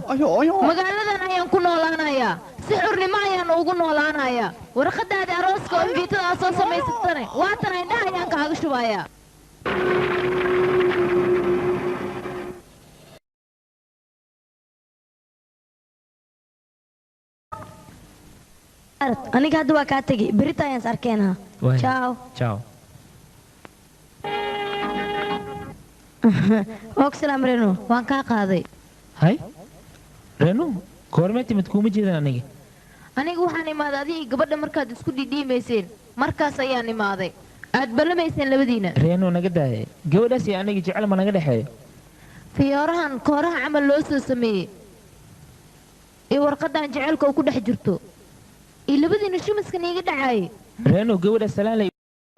magaaladan ayaan ku noolaanayaa si xurnimo ayaan ugu noolaanayaa warqadaada arooska oo inviitadaa soo samaysatane waatan indhaha ayaan kaaga shubayaa aniga hadda waa kaa tegi berita ayaan is arkeenaa ciao ciao oogsalam reno waan kaa qaaday hay reno goormee timid kuuma jeedan aniga aniga waxaan imaaday adigii gabadha markaad isku dhidhiimayseen markaas ayaan imaaday aad ballamayseen labadiina reno naga daaye gabadhaas iyo aniga jecel ma naga dhexeeyo fiyoorahan kooraha camal loo soo sameeyey iyo warqadan jecelka uu ku dhex jirto iyo labadiina shumaskan iiga dhacaayay reno gabadha salaanlay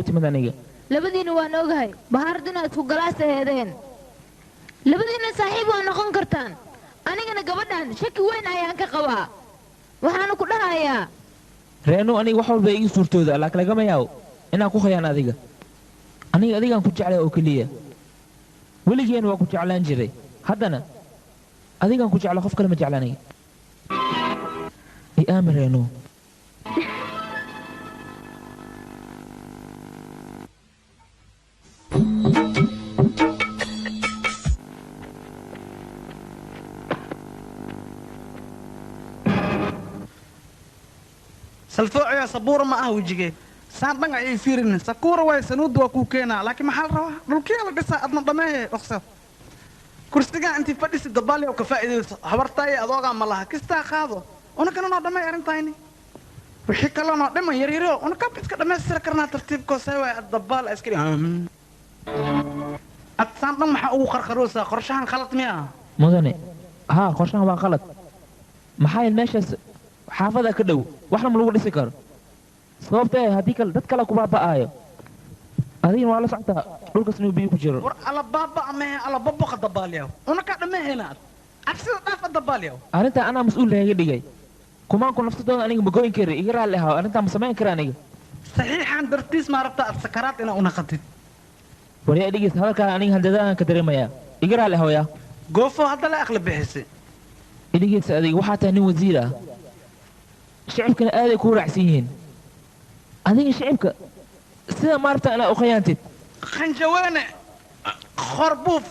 u timid aniga labadiina waan ogahay bahaardina isku galaas aheedeen labadiina saaxiib waa noqon kartaan anigana gabadhan shaki weyn ayaan ka qabaa waxaana ku dhahayaa reno aniga wax walba igi suurtooda laakiin lagama yaabo inaan ku khayaan adiga aniga adigaan ku jeclay oo keliya weligeen waa ku jeclaan jiray haddana adigaan ku jecla qof kale ma jecla aniga aamin reno salfoociya sabuura ma aha wejigee saan dhan ayay fiirinin sakuura waay sanuudda waa kuu keenaa laakiin maxaa la rabaa dhulkiyaa la dhisaa adna dhammeeye dhoksa kursigaa intii fadhisi dabaali oo ka faa'iidayso habartaaye adoogaa ma laha kistaa qaado unakana noo dhammay arrintayni wixii kaloo noo dhiman yaryaro unaka iska dhammaystira karnaa tartiibkoosay waay ad dabaal iskari ad saan dhan maxaa ugu qarqaroosaa qorshahan khalad miya mudane haa qorshahan waa qalad maxaa yeele meeshaas xaafada ka dhow waxna ma lagu dhisi karo sababtee haddii kale dad kale ku baaba'aayo adigina waa la socotaa dhulkaas inuu biyo ku jiro war alabaaba mehe alababoqa dabaalyaw unakaa dhammeeheenaad cabsida dhaafa dabaalyaw arrintaa anaa mas-uul laga dhigay kumaanku nafsadooda aniga ma goyn kari iga raalli ahaa arrintaa ma samayn kara aniga saxiixan dartiis maa rabtaa ad sakaraad inaa unaqatid waryaa dhegeysa hadalkaa aniga handadaan ka dareemayaa iga raalli ahooyaa goofo hadda la aqli bixisay idhegeysa adiga waxaa tahay nin wasiir ah shicibkana aaday kuu raacsan yihiin adiga shicibka sida maarabta inaa u khayaantid khanjaweene khorbuuf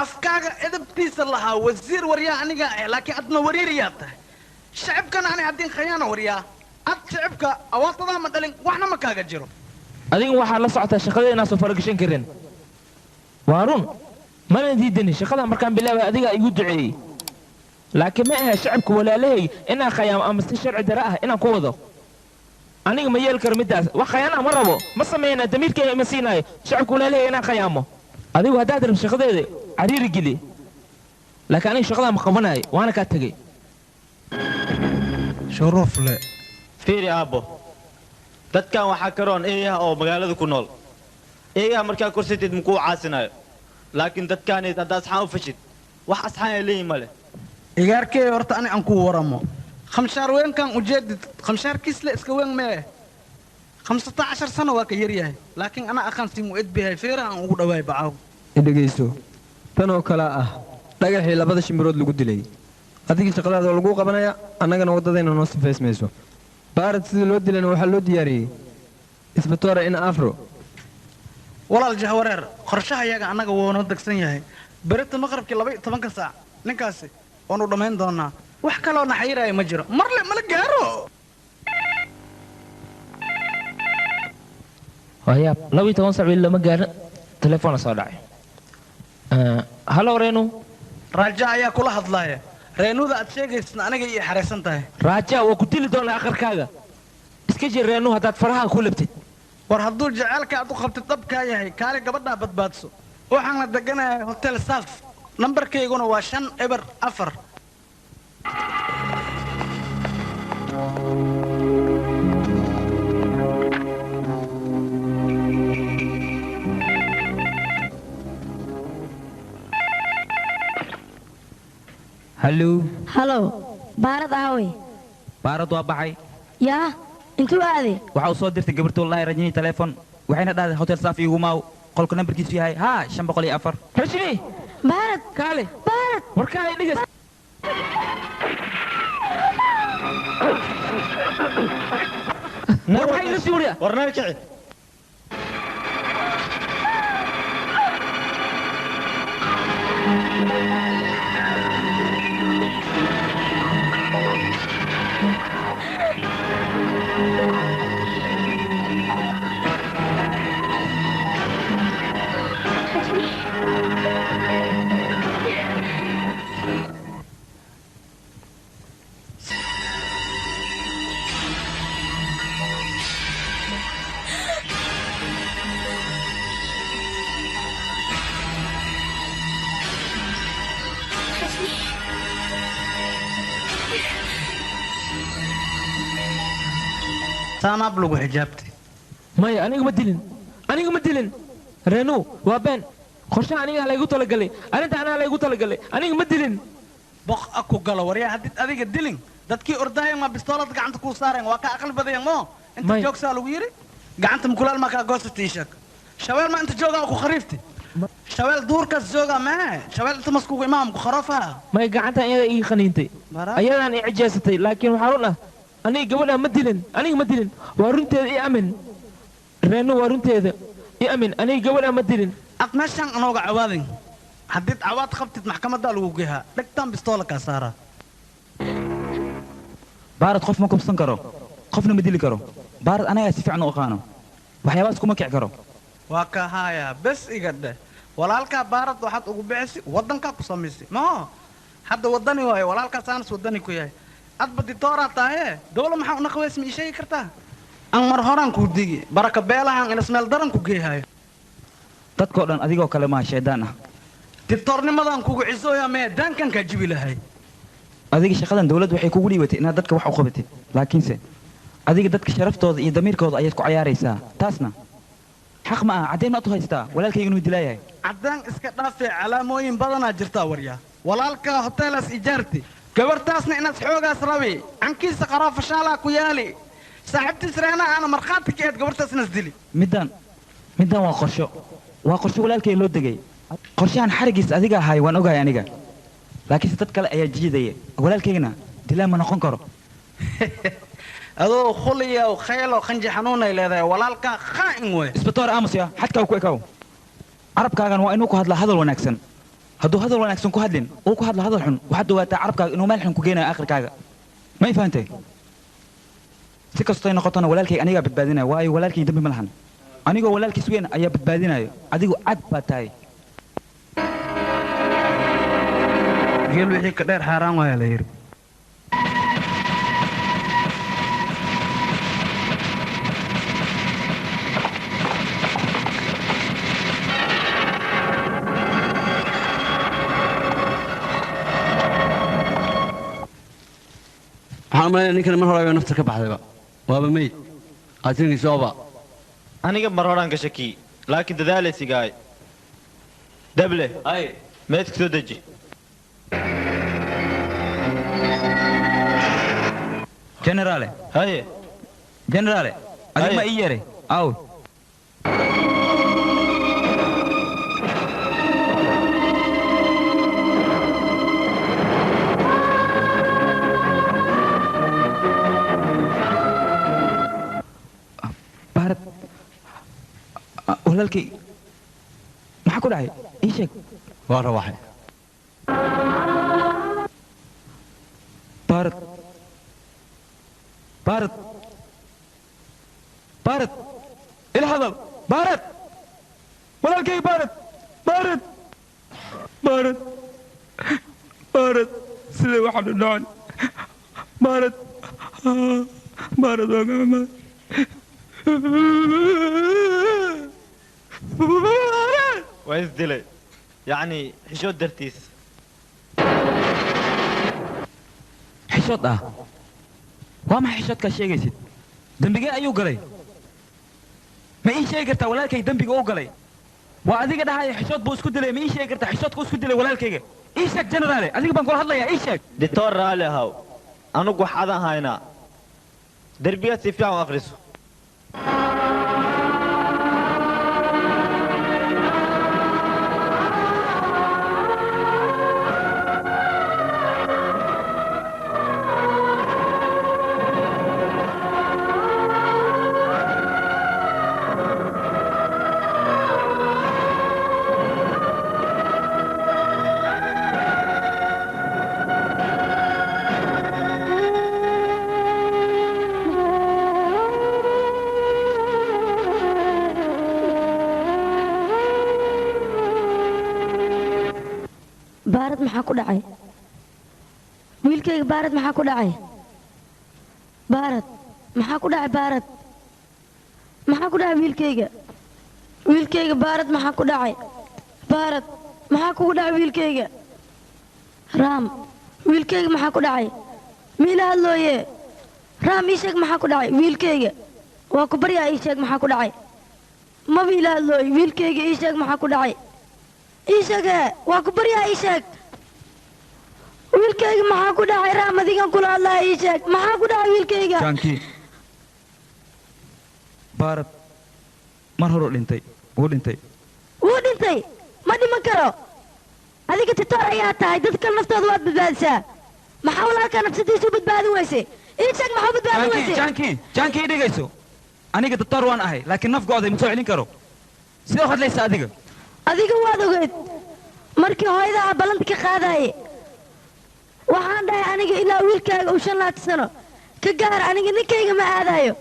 afkaaga edabtiisa lahaa wasiir waryaa anigaa ah laakiin adna wariiriyaa tahay shicibkana ani haddii khayaana waryaa ad shicibka awaatadaa ma dhalin waxna ma kaaga jiro adiga waxaad la socotaa shaqada inaan soo faragashan karin waa run mana diidani shaqada markaan bilaabay adigaa igu duceeyey laakiin ma aha shacabka walaalahay inaan khayaamo ama si sharci dara ah inaan ku wado aniga ma yeeli karo middaas wax khayaana ma rabo ma sameynaa damiirkayga ima siinaayo shacabka walaalahay inaan khayaamo adigu haddaad rabto shaqadeeda cariiri geli laakiin aniga shaqadaa ma qabanayo waana kaa tegey shuruuf le fiiri aabbo dadkan waxaa karoon eeyaha oo magaalada ku nool eeyaha markaa korsatid makuu caasinayo laakiin dadkaanid haddaa asxaan u fashid wax asxaan ay leeyihin ma leh igaarkee horta ani aan ku waramo khamshaar weenkan ujeedid khamshaarkiisle iska weyn mee 15 sano waa ka yaryahay laakiin ana aqaan si mu'id bihay feeraha aan ugu dhawaay bacaaw dhegeyso tan oo kale ah dhagaxii labada shimbirood lagu dilay adiga shaqadaada lagu qabanaya annagana wadadayna noo sifeysmayso baarad sidii loo dilayna waxaa loo diyaariyey isbatoora in afro walaal jahwareer qorshaha yaga annaga woona degsan yahay berita maqribkii 12 saac ninkaasi waanu dhammayn doonaa wax kaloo naxayiraya ma jiro marle mala gaaro wayaab 12 saac lama gaarin telefoon soo dhacay halo reenu raaja ayaa kula hadlaaya reenuda aad sheegaysna aniga ii xareysan tahay raaja waa ku dili doonaa aqarkaaga iska jir reenu haddaad faraha ku labtid war hadduu jaceylka aad u qabtid dhabkaa yahay kaali gabadhaa badbaadso waxaan la deganahay hotel saf nambarkayguna waa 5 4 hallo halo baarad aaway baarad waa baxay yaa intuu aaday waxa uu soo dirtay gabarta wallahi rajini telefoon waxayna dhahday hotel saafi igu maaw qolka nambarkiisu yahay ha 504 rajini baarad kaale baarad warkaale dhigas waxay la suuriya warnaa kici saanaab lagu xijaabtay maya aniga ma dilin reenu waa been qorshaha aniga laygu talagalay arrinta anaa laygu talagalay aniga ma dilin boq aku galo waryaa haddii adiga dilin dadkii ordaayan ma bistoolad gacanta kuu saareen waa ka aqli badayan moo inta joogsaa lagu yidhi gacanta mukulaal maa kaa goosata ii sheeg shabeel ma inta joogaa ku khariifti shabeel duurkaas joogaa mee shabeel inta maskugu imaam ku kharafaa may gacanta iyada ii qaniintay ayadaan i cijeesatay laakiin waxaa run ah aniga gabadha ma dilin aniga ma dilin waa runteeda i amin reenu waa runteeda i amin aniga gabadha ma dilin ad meeshaan anooga cawaadin haddiid cawaad qabtid maxkamaddaa lagu gehaa dhegtaan bistoola kaa saaraa baarad qof ma kubsan karo qofna ma dili karo baarad anagaa si fiican u aqaano waxyaabaas kuma kici karo waa ka haayaa bes iga dheh walaalkaa baarad waxaad ugu bixisi waddankaa ku samaysay moo hadda waddani waayo walaalkaas aanas waddani ku yahay adba ditooraa tahaye dawla maxaa una qabays ma ii sheegi kartaa aan mar horaan kuu digi baraka beelahan inas meel daran ku geehayo dadkoo dhan adigoo kale maa shaydaan ah ditoornimadaan kugu cisooya mee daankan kaa jibi lahay adiga shaqadan dawladdu waxay kugu dhiibatay inaad dadka wax u qabatid laakiinse adiga dadka sharaftooda iyo damiirkooda ayaad ku cayaaraysaa taasna xaq ma aha caddayn maad u haystaa walaalkayga inuu dilaayahay caddaan iska dhaafee calaamooyin badanaa jirtaa waryaa walaalkaa hoteelaas ijaarti gabartaasna inaad xoogaas rabi cankiisa qaraafashaalaa ku yaali saaxiibtiis reena aana markhaati ka eed gabartaas inas dili middan waa qorsho walaalkay loo degay qorshahan xarigiis adiga ahaay waan ogahay aniga laakiinse dad kale ayaa jiidaya walaalkaygana dilaa ma noqon karo adoo khuliya khaylo khanji xanuunay leedahay walaalkaa khaa'in wey isbitoor aamus ya xadkaa ku ekaw carabkaagan waa inuu ku hadlaa hadal wanaagsan hadduu hadal wanaagsan ku hadlin uu ku hadlo hadal xun waxaad ogaataa carabkaaga inuu meel xun ku geenayo aakhirkaaga may fahantay si kastoy noqotona walaalkay anigaa badbaadinaya waayo walaalkay dambi ma lahan anigoo walaalkiis weyn ayaa badbaadinayo adigu cad baa tahay geel wixii ka dheer xaaraan waaya la yidhi waxaan umalaynaya ninkani mar hore nafta ka baxdayba waaba meyd qaatilkiisa ooba aniga mar horaan ka shakii laakiin dadaalaysigaay dable ay meedka soo deji generaale haye generaale adig ma ii yeeray aw baarad walaalkay maxaa ku dhacay ii sheeg waa rawaxay baarad baarad baarad ila hadal baarad walaalkay baarad baarad baarad baarad sidee waxaan u dhacay baarad baarad waa gacmaad waa isdilay yacni xishood dartiis xishood ah waa maxay xishoodkaa sheegaysid dembigee ayuu galay ma ii sheegi kartaa walaalkay dembiga u galay waa adiga dhahaya xishood buu isku dilay ma ii sheegi kartaa xishoodka isku dilay walaalkayga إيشك جنرالي أديك بنقول هذا يا إيشك دكتور رالي هاو أنا قو حدا هاينا دربيات سيفيا وأخرسه بارد maxaa ku dhacay wiilkayga baarad maxaa ku dhacay baarad maxaa ku dhacay baarad maxaa ku dhacay wiilkayga baarad maxaa ku dhacay baarad maxaa kugu dhacay wiilkayga raam wiilkayga maxaa ku dhacay miila hadlooye raam ii sheeg maxaa ku dhacay wiilkayga waa ku baryaa ii sheeg maxaa ku dhacay ma miila hadlooye wiilkayga ii sheeg maxaa ku dhacay ii sheeg waa ku baryaa ii sheeg wiilkayga maxaa ku dhacay raam adigan kula hadlaya ii sheeg maxaa ku dhacay wiilkayga جانكي بارد مرهرو دينتي wuu dhintay ma dhiman karo adiga titoor ayaa tahay dadka naftooda waad badbaadisaa maxaa walaalkaa nafsadiisu badbaadin weyse ii sheeg maxaa badbaadin weyse جانكي dhigayso aniga titoor waan ahay laakiin nafgooda ma soo celin karo sidoo hadlaysa adiga waad ogeyd markii hooyadaa ballanta ka qaadaye waxaan dhahay aniga ilaa wiilkaaga uu 5 sano ka gaar aniga ninkayga ma aadayo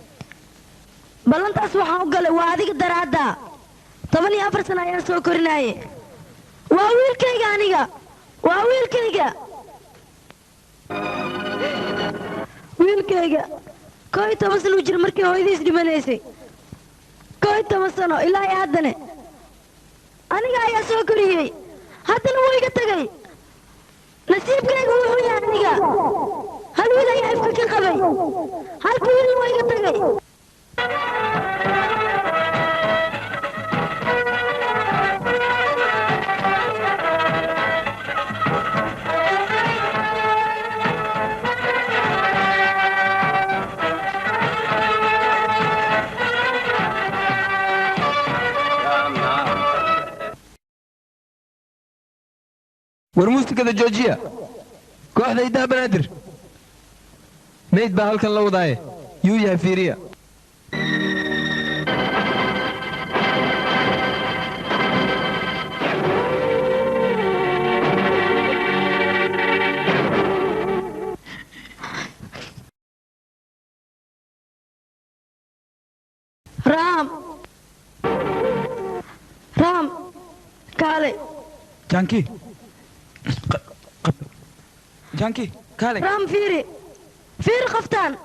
ballantaas waxaan u galay waa adiga daraadda 14 sano ayaan soo korinaaye waa wiilkayga aniga waa wiilkayga kooy 10 sano jir markii hooyadiis dhimanaysay kooy 10 sano ilaa haddana aniga ayaa soo koriyey haddana wuu iga tagay nasiibkayga wuxuu yahay aniga hal wiil ayaa ifka ka qabay halka wiilna waa iga tagay warmuustikada joojiya kooxda idaha banaadir mayd baa halkan la wadaaye yuu yahay fiiriya raam kaale جانكي جانكي كالي رام فيري خفتان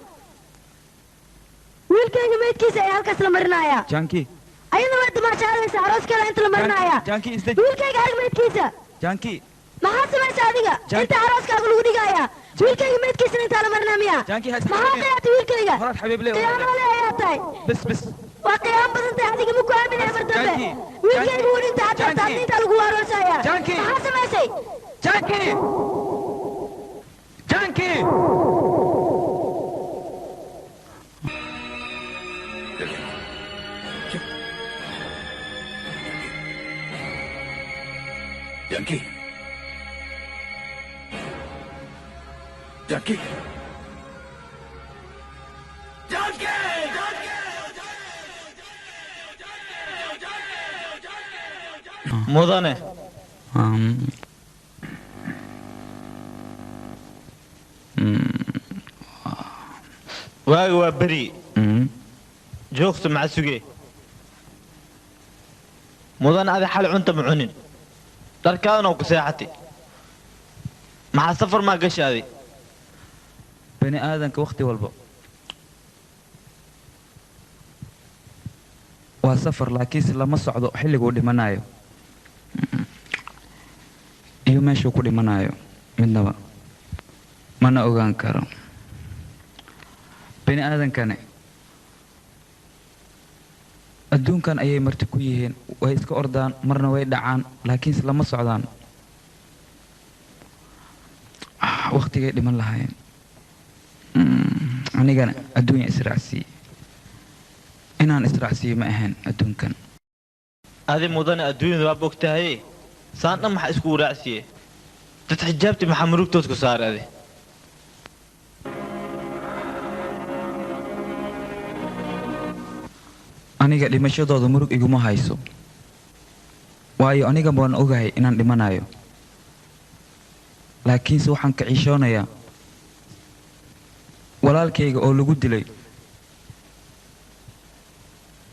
ويلكيغا ميدكيسا اي هالكاس لمرنايا جانكي ايضا ما انت ما شعريسا عروس كلا انت لمرنايا جانكي ويلكيغا هالك ميدكيسا جانكي ما حاسميسا اديغا انت عروس كاغو لغو ديغايا ويلكيغا ميدكيسا انت لمرنا ميا جانكي ما حاقياتي ويلكيغا فرات حبيب لي قيام علي اياتاي بس وقيام بدنتي اديغا مكو امين يا بردبه ويلكيغا ودي انت حتى انت لغو عروسايا جانكي ما حاسميسي جانكي mudane waaga waa beri joogta maca suge mudane adi xali cunta ma cunin dharkaadana ku seexatay maxaa safar maa gashaaday bani aadanka wakhti walba waa safar laakiinse lama socdo xilliguu dhimanayo iyo meeshuu ku dhimanayo midnaba mana ogaan karo bani aadankane adduunkan ayay marti ku yihiin way iska ordaan marna way dhacaan laakiinse lama socdaan waqtigay dhiman lahaayeen anigana adduunya israacsiiye inaan israacsiiyo ma ahayn adduunkan adi mudane adduunyada waa bogtahay saandha maxaa isku waraacsiye dad xijaabti maxaa murugtood ku saaray adi aniga dhimashadooda murug iguma hayso waayo aniga baan ogahay inaan dhimanayo laakiinse waxaan ka ciishoonayaa walaalkayga oo lagu dilay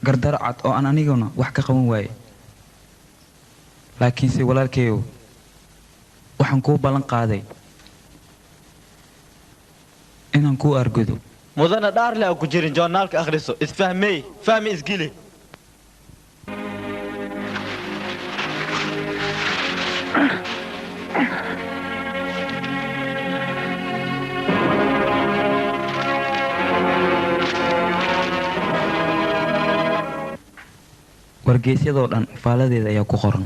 gardaro cad oo aan aniguna wax ka qaban waaye laakiinse walaalkayow waxaan kuu ballan qaaday inaan kuu argudo mudane dhaarle aan ku jirin joornaalka akhriso isfahmey fahmi isgili wargeysyadoo dhan faaladeeda ayaa ku qoran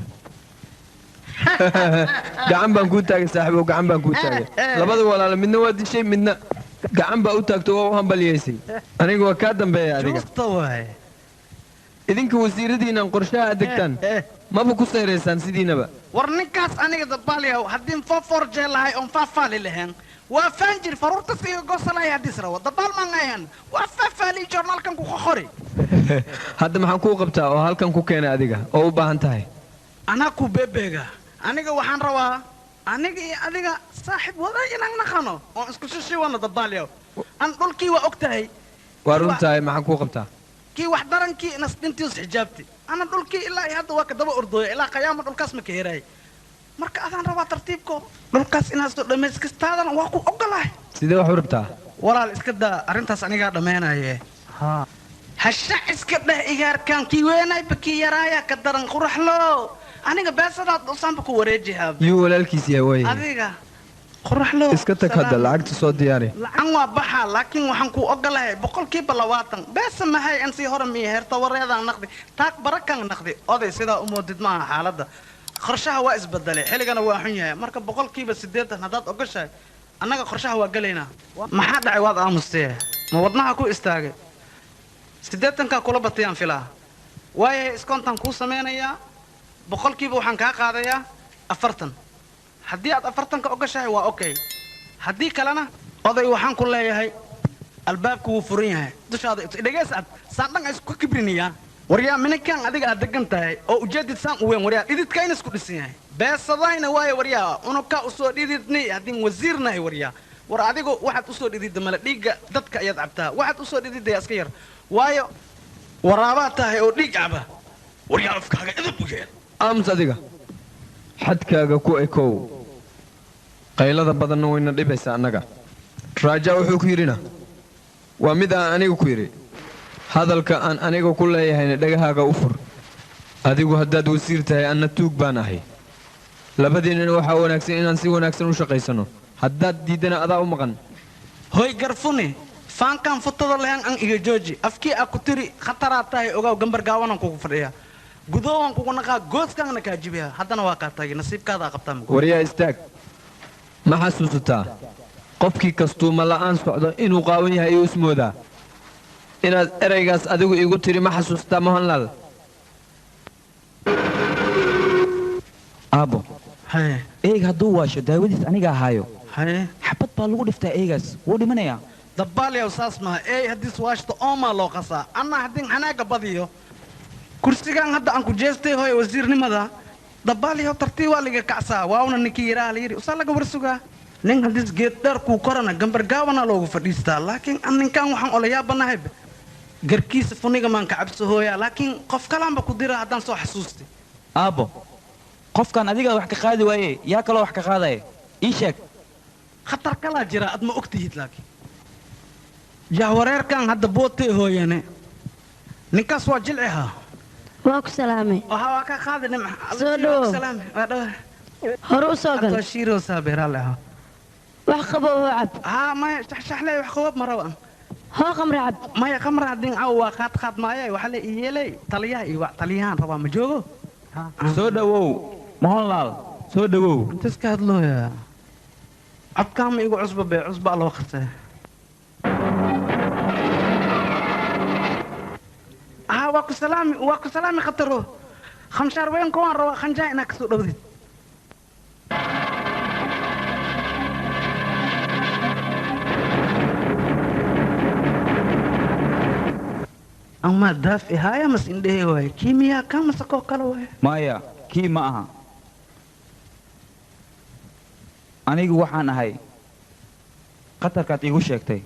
gacan baan kuu taagay saaxiibow gacan baan kuu taagay labada walaalo midna waa dishay midna gacan baa u taagto waa u hambaliyaysay aniga waa kaa dambeeya adiga idinka wasiiradiinaan qorshaha adegtaan maba ku sayraysaan sidiinaba war ninkaas aniga dabaalyahow haddii fofor jeelahay oon faafaali lahayn waa faanjir faruurtas iyo gosalay haddiis rawo dabaal maan ayan waa faafaali joornaalkan ku qori hadda maxaan kuu qabtaa oo halkan ku keenay adiga oo u baahan tahay anaa ku bebeega aniga waxaan rabaa aniga iyo adiga saaxiib wada inaan naqano oo isku shishiwana dabaalyahow aan dhulkii waa og tahay waa runtahay maxaan kuu qabtaa kii wax darankii inas dhintiis xijaabti ana dhulkii ilaa iyo hadda waa ka daba ordooya ilaa qayaama dhulkaas ma ka heraay marka adaan rabaa tartiibko dhulkaas inaad soo dhamayskastaadana waa ku ogolahay sidee wax u rabtaa walaal iska daa arrintaas anigaa dhammaynaye hashac iska dheh igaarkaan kii weenay bakii yaraaya ka daran quraxlo aniga beesadaad usaanba ku wareejihaa yuu walaalkiis yahay waaye adiga quraxlo iska tag hadda lacagta soo diyaari lacan waa baxaa laakiin waxaan ku ogolahay 20% beesa mahay aan sii hore miya heerta wareedaan naqdi taag barakan naqdi oday sidaa u moodid maaha xaaladda qorshaha waa isbedelay xilligana waa xun yahay marka 80% haddaad ogashahay annaga qorshaha waa galaynaa maxaa dhacay waad aamustee ma wadnaha ku istaagay 80ka kula batayaan filaa waaye iskontan kuu samaynayaa 100% waxaan kaa qaadayaa 40 haddii aad 40 ka ogashahay waa okay haddii kalena oday waxaan ku leeyahay albaabku wuu furan yahay dushaada dhageysad saandhan ay isku kibrinayaan waryaa minankan adiga aad degan tahay oo ujeedid saan u weyn waryaa dhididka in isku dhisan yahay beesadayna waaye waryaa unuka u soo dhididnay haddii wasiirnahay waryaa war adigu waxaad u soo dhididda mala dhiigga dadka ayaad cabtaa waxaad u soo dhididaya iska yar waayo waraabaa tahay oo dhiig caba waryaa afkaaga idab u yeel aamus adiga xadkaaga ku ekow qaylada badanna wayna dhibaysaa annaga raaja wuxuu ku yidhina waa mid aan aniga ku yidhi hadalka aan aniga ku leeyahayna dhagahaaga u fur adigu haddaad wasiir tahay anna tuug baan ahay labadiinnana waxaa wanaagsan inaan si wanaagsan u shaqaysano haddaad diiddana adaa u maqan hoy garfuni faankan futada lahan an iga jooji afkii aa ku tiri khataraa tahay ogaaw gambar gaawanan kugu fadhiya gudoowan kugu naqaa gooskaana kaa jibiya haddana waa kaa taagi nasiibkaadaa qabtaa waryaa istaag ma xasuusataa qofkii kastuuma la'aan socdo inuu qaawan yahay iyuu ismoodaa inaad eraygaas adigu igu tiri ma xasuusataa mohanlaal aabbo eeg hadduu waasho daawadiis aniga ahaayo xabad baa lagu dhiftaa eegaas wuu dhimanayaa dabaalyaw saas maha eey haddiis waashto oomaa loo qasaa anna haddii xanaaga badiyo kursigaan hadda aan ku jeestay hooy wasiirnimada dabaalyaw tartiib waa liga kacsaa waawna ninkii yaraha la yidhi usaa laga warsugaa nin haddiis geed dheer kuu korana gambar gaawana loogu fadhiistaa laakiin an ninkaan waxaan olayaabanahay garkiisa funiga maan ka cabso hooyaa laakiin qof kalaanba ku dira haddaan soo xasuustay aabbo qofkan adigaa wax ka qaadi waaye yaa kaloo wax ka qaadaya ii sheeg khatar kalaa jira ad ma og tihid laakiin jahwareerkan hadda bootay hooyane ninkaas waa jilciha waa ku salaamay waa ka qaadi soo dhowo hore u soo gal wax qabo oo cab maya shaxshaxley wax qabab ma raban hoo qamra cab maya qamra haddii caaw waa qaad maayay waxaa la iyeelay taliyaha iyo taliyahan rabaa ma joogo soo dhowow mohanlaal soo dhowow intaska hadlooya codkaan ma igu cusba bee cusba loo qasay waa ku salaami khataro khamshaar weyn kuwaan rabaa khanjaa inaa kasoo dhowdid ama daaf ihaya mas indhehe waaye kii miyaa kaa masakoo kale waaye maya kii ma aha anigu waxaan ahay khatarkaad iigu sheegtay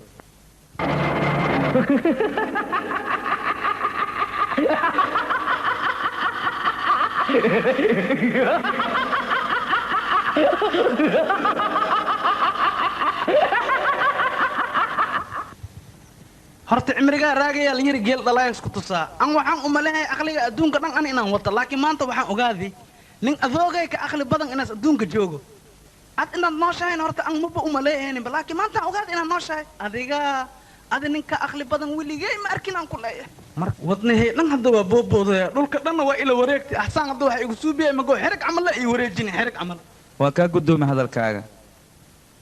horta cimrigaa raagayaa la yiri geel dhalaaya isku tusaa an waxaan u maleehay aqliga adduunka dhan an inaan wato laakiin maanta waxaan ogaaday nin adoogay ka aqli badan inaas adduunka joogo ad inaad nooshahayn horta an maba u maleehayninba laakiin maanta aan ogaaday inaad nooshahay adi ninka aqli badan weligey ma arkin aan ku leeyahay marka wadnahey dhan hadda waa boobboodaya dhulka dhanna waa ila wareegtay axsaan hadda waxa igu suubiyay magoo xerig camal la ii wareejinay xerig camal waa kaa guddoomay hadalkaaga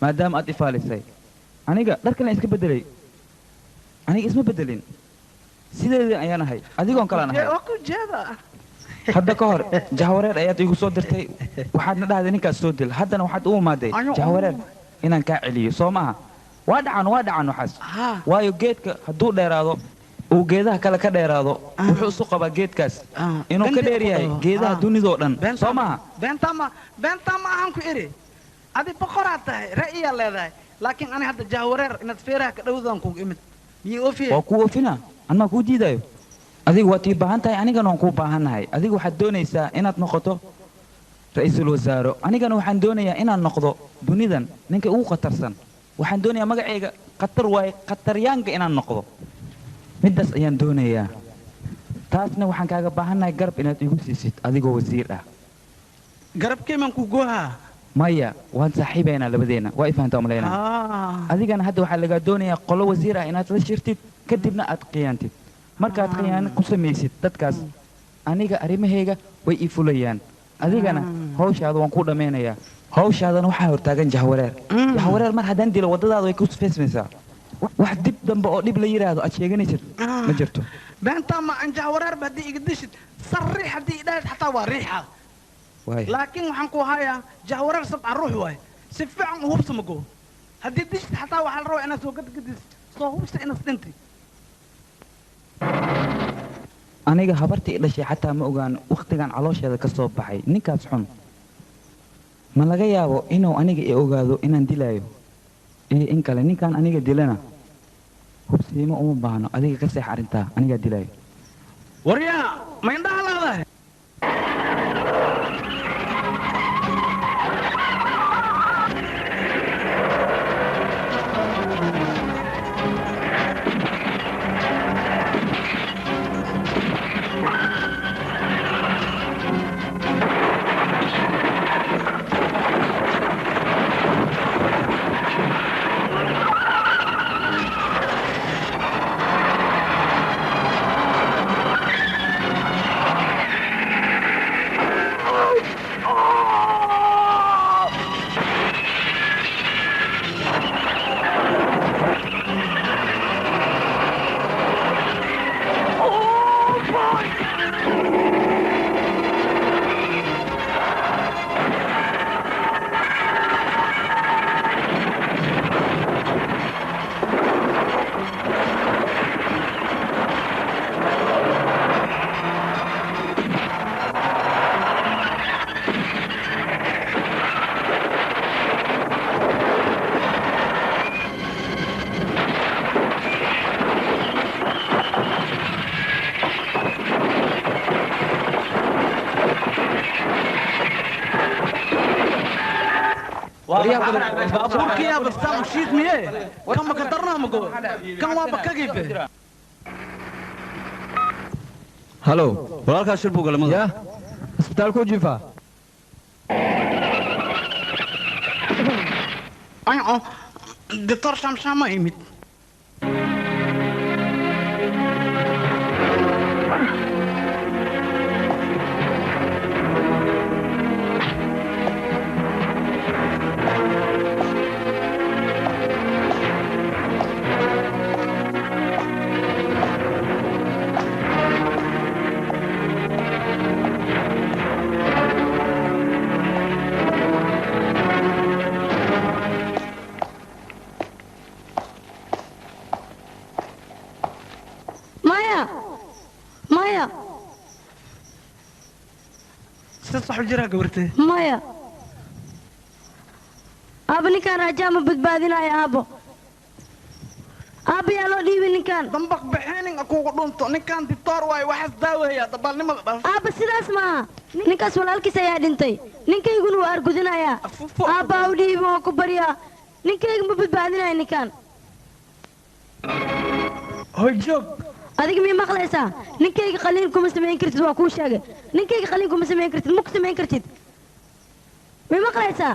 maadaama aad ifaalisay aniga dharkan iska beddelay aniga isma beddelin sideedii ayaan ahay adigoon kalaan ahay waa ku jeeda hadda ka hor jahwareer ayaad igu soo dirtay waxaadna dhahday ninkaas soo dil haddana waxaad u imaaday jahwareer inaan kaa celiyo soo maaha waa dhacan waxaas waayo geedka hadduu dheeraado uu geedaha kale ka dheeraado wuxuu isu qabaa geedkaas inuu ka dheer yahay geedaha dunidoo dhan soo maaha beentaa ma ahaan ku iri adi boqoraad tahay ra'yiyaa leedahay laakiin ani hadda jahwareer inaad feeraha ka dhowdaan kugu imid waa kuu oofina anmaa kuu diidayo adigu waad ii baahan tahay anigana waan kuu baahannahay adigu waxaad doonaysaa inaad noqoto ra'iisul wasaaro anigana waxaan doonayaa inaan noqdo dunidan ninka ugu khatarsan waxaan doonayaa magacayga khatar waaye khataryaanka inaan noqdo middaas ayaan doonayaa taasna waxaan kaaga baahannahay garab inaad igu siisid adigoo wasiir ah garabkeemaan ku goohaa maya waan saaxiibaynaa labadeenna waa i fahantaa umalaynaa adigana hadda waxaa lagaa doonayaa qolo wasiir ah inaad la shirtid kadibna aad khiyaantid markaad khiyaano ku samaysid dadkaas aniga arrimahayga way ii fulayaan adigana hawshaada waan ku dhammaynayaa hawshaadana waxaa hortaagan jahwareer mar haddaan dilo waddadaada way ku feesmaysaa wax dib dambe oo dhib la yidhaahdo aad sheeganaysid ma jirto beentaa ma an jahwareerba haddii iga dishid sarriix haddii idhahayd xataa waa riixa laakiin waxaan ku hayaa jahwareer sabca ruux waaye si fiican u hubsa mago haddii dishid xataa waxaa la rabaa inaad soo gadgadis soo hubsa inaad dhintay aniga habartii i dhashay xataa ma ogaan wakhtigan caloosheeda ka soo baxay ninkaas xun ma laga yaabo inuu aniga i ogaado inaan dilaayo iyo in kale ninkaan aniga dilana hubsiimo uma baahno adiga ka seex arrintaa anigaa dilaayo waryaa ma indhaha leedahay burkiyaa bastaan shiid miye kan ma ka darnaa mago kan waa bakagiibe halow walaalkaa shir buu galamada yaa isbitaalkuu jiifaa anco doctor shamshama imid حجرها قبرتي maya aabbo ninkaan rajaa ma badbaadinayo aabbo aabbo yaa loo dhiibay ninkaan dambaq bixinin akuugu dhunto ninkaan dictor waaye waxaas daawaya dabaalnimada dhal aabba sidaas maaha ninkaas walaalkiis ayaa dhintay ninkayguna wuu argudinayaa aabba ha u dhiibin waan ku baryaa ninkayga ma badbaadinayo ninkaan hoy joog adiga mii maqlaysaa ninkayga qaliin kuma samayn kartid waa kuu sheegay ninkayga qaliin kuma samayn kartid ma ku samayn kartid mii maqlaysaa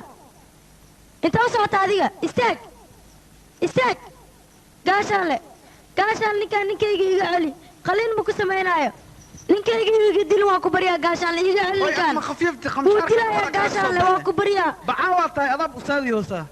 inta u socota adiga istaag istaag gaashaan ninkaan ninkayga iga celi qaliin ma ku samaynaayo ninkayga iga dilin waan ku baryaa gaashaanle iga celi ninkaan wuu dilayaa gaashaanle waan ku baryaa bacaa waa tahay adaab usaadii hoosaa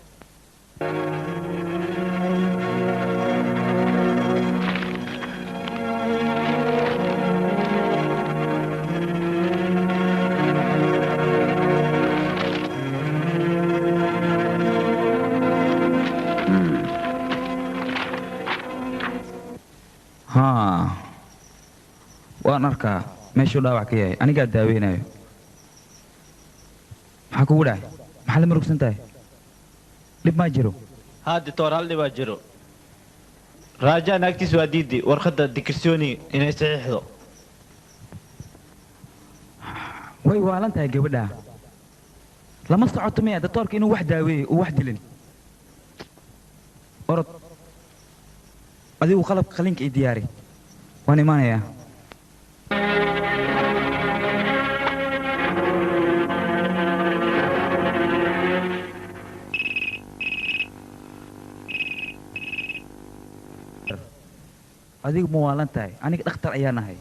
ها وانا اركا ماشي داوع كياي انيغا داوينايو maxaa kugu dhacay maxaa la murugsan tahay dhib maa jiro haa dictor hal dhibaa jiro raajaa naagtiis waa diiday warqadda dikirsooni inay saxiixdo way waalan tahay gabadha lama socoto miya dictorka inuu wax daaweeyo uu wax dilin orod adigu qalabka qalinka ii diyaari waan imaanayaa adigu ma waalan tahay aniga dhakhtar ayaa nahay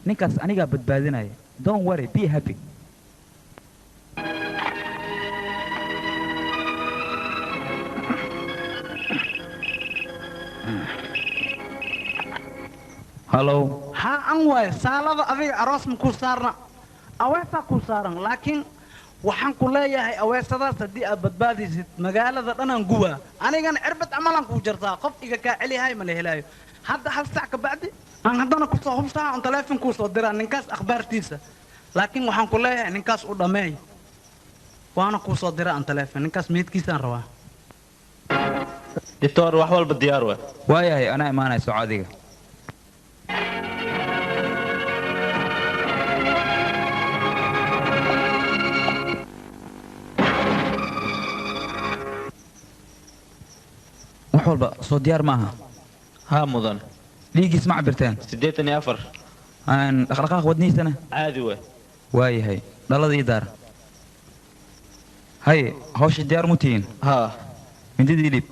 ninkaas anigaa badbaadinaya don't worry be happy hallo ها أنواع سالفة أبي أراس مكو صارنا أويسا كو صارن لكن waxaan ku leeyahay aweesadaas haddii aad badbaadisid magaalada dhanaan guba anigana cirbad camalan kuu jartaa qof iga kaa celihay ma la helaayo hadda hal sac ka bacdi aan haddana kusoo hubsaa on taleefon kuu soo diraa ninkaas akhbaartiisa laakiin waxaan ku leeyahay ninkaas u dhammeey waana kuu soo diraa aan taleefon ninkaas meydkiisaan rabaa dictor wax walba diyaar waa waayahay anaa imaanayso adiga wax walba soo diyaar maaha haa mudan dhiiggiis ma cabirteen 84 aan dhaqdhaqaaq wadnihiisana caadi waa waayahay dhalada ii daar haye hawsha diyaar mu tihiin haa mindidii dhib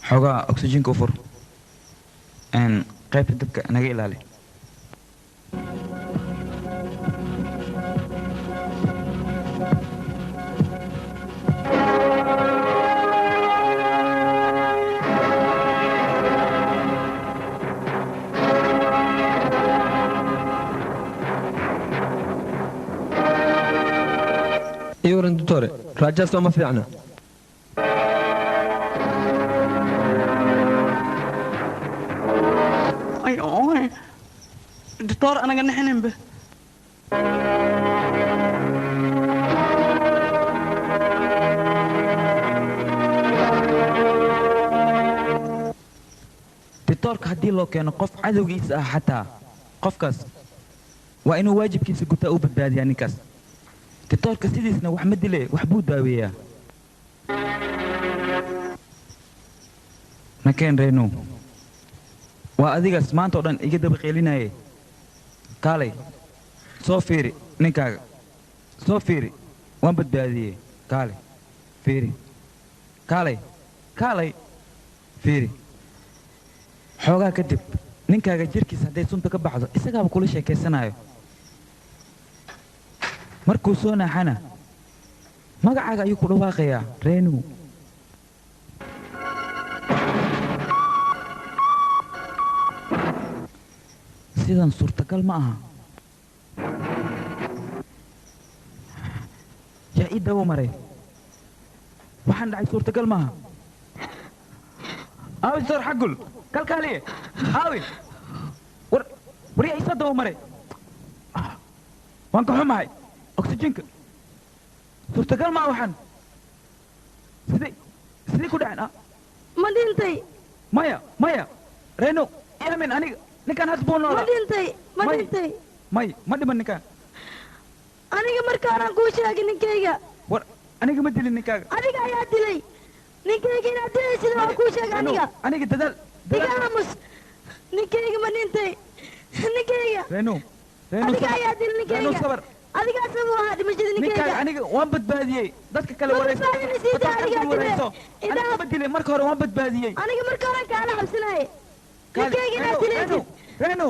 xogaa oksijiinka u fur qaybta dabka naga ilaali iyo waran doctore raajaas waa ma fiicna ay oy doctor anaga nixinin be dictoorka haddii loo keeno qof cadowgiisa ah xataa qofkaas waa inuu waajibkiisa gutaa u badbaadiyaa ninkaas dictoorka sidiisna wax ma dile wax buu daaweeyaa nakeen reenu waa adigaas maanta oo dhan iga daba qeelinaye kaalay soo fiiri ninkaaga soo fiiri waan badbaadiyey kaalay fiiri kaalay kaalay fiiri xoogaa kadib ninkaaga jirkiisa hadday sunta ka baxdo isagaaba kula sheekaysanayo markuu soo naaxana magacaaga ayuu ku dhawaaqayaa reenu sidan suurtagal ma aha yaa ii dawo maray waxaan dhacay suurtagal maaha aawi sor xagul kalkaaliye aawi war yaa isa dawo maray waan ka xumahay oksijiinka suurtagal maa waxaan sidii ku dhacen ma dhintay maya maya reeno yamin aniga ninkaan had buu noolaa ma dhintay ma dhintay ma dhiman ninkaan aniga markaanaan kuu sheegay ninkayga war aniga ma dilin ninkaaga adiga ayaa dilay ninkayga inaad dilaysida waa kuu sheegay aniga dadaal iga aamus ninkayga ma dhintay ninkayga reeno adiga ayaa dilay reeno ninkayga sabar adigaa sabab ahaa dhimashada ninkayga aniga waan badbaadiyey dadka kale warayso aniga ma dilay marka hore waan badbaadiyey aniga marka hore kaala xabsanaye ninkayga inaad dilaysid reeno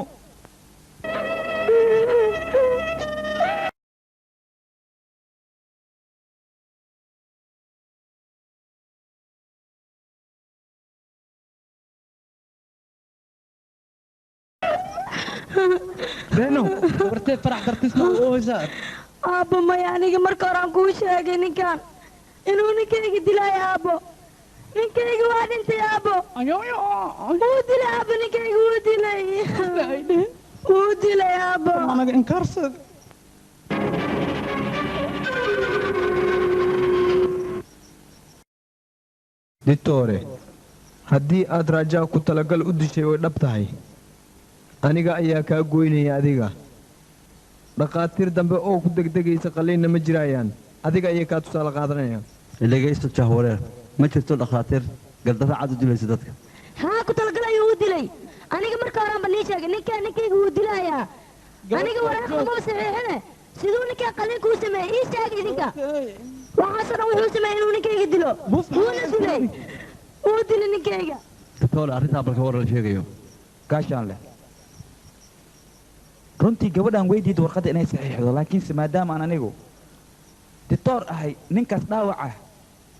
reeno wartee farax dartisna u oysaa aabbo maya aniga marka hore aan kuu sheegay ninkaan inuu ninkayga dilaayo aabbo ninkayga waa dhintay aabbo wuu dilay aabbo ninkayga wuu dilay wuu dilay aabbo anaga inkaarsad ditore haddii aad raajaa ku talagal u dishay way dhab tahay aniga ayaa kaa goynaya adiga dhakhaatiir dambe oo ku degdegaysa qalliinna ma jiraayaan adiga ayay kaa tusaale qaadanayaan dhegaysto jahwareer ma jirto dhakhaatiir gardarra cad u dilaysa dadka haa ku talagal ayuu u dilay aniga marka horeanba nii sheegay ninkayga wuu dilayaa aniga waraaqda maba saxiixine siduu ninkaa qalliinka u sameeyey ii sheegay idinka waxaasoo dhan wuxuu sameeyey inuu ninkayga dilo wuuna dilay wuu dilay ninkayga ditoole arrintaa balka war la sheegayo gaashaan leh runtii gabadhaan weydiid warqadda inay saxiixdo laakiinse maadaama aan anigu ditoor ahay ninkaas dhaawaca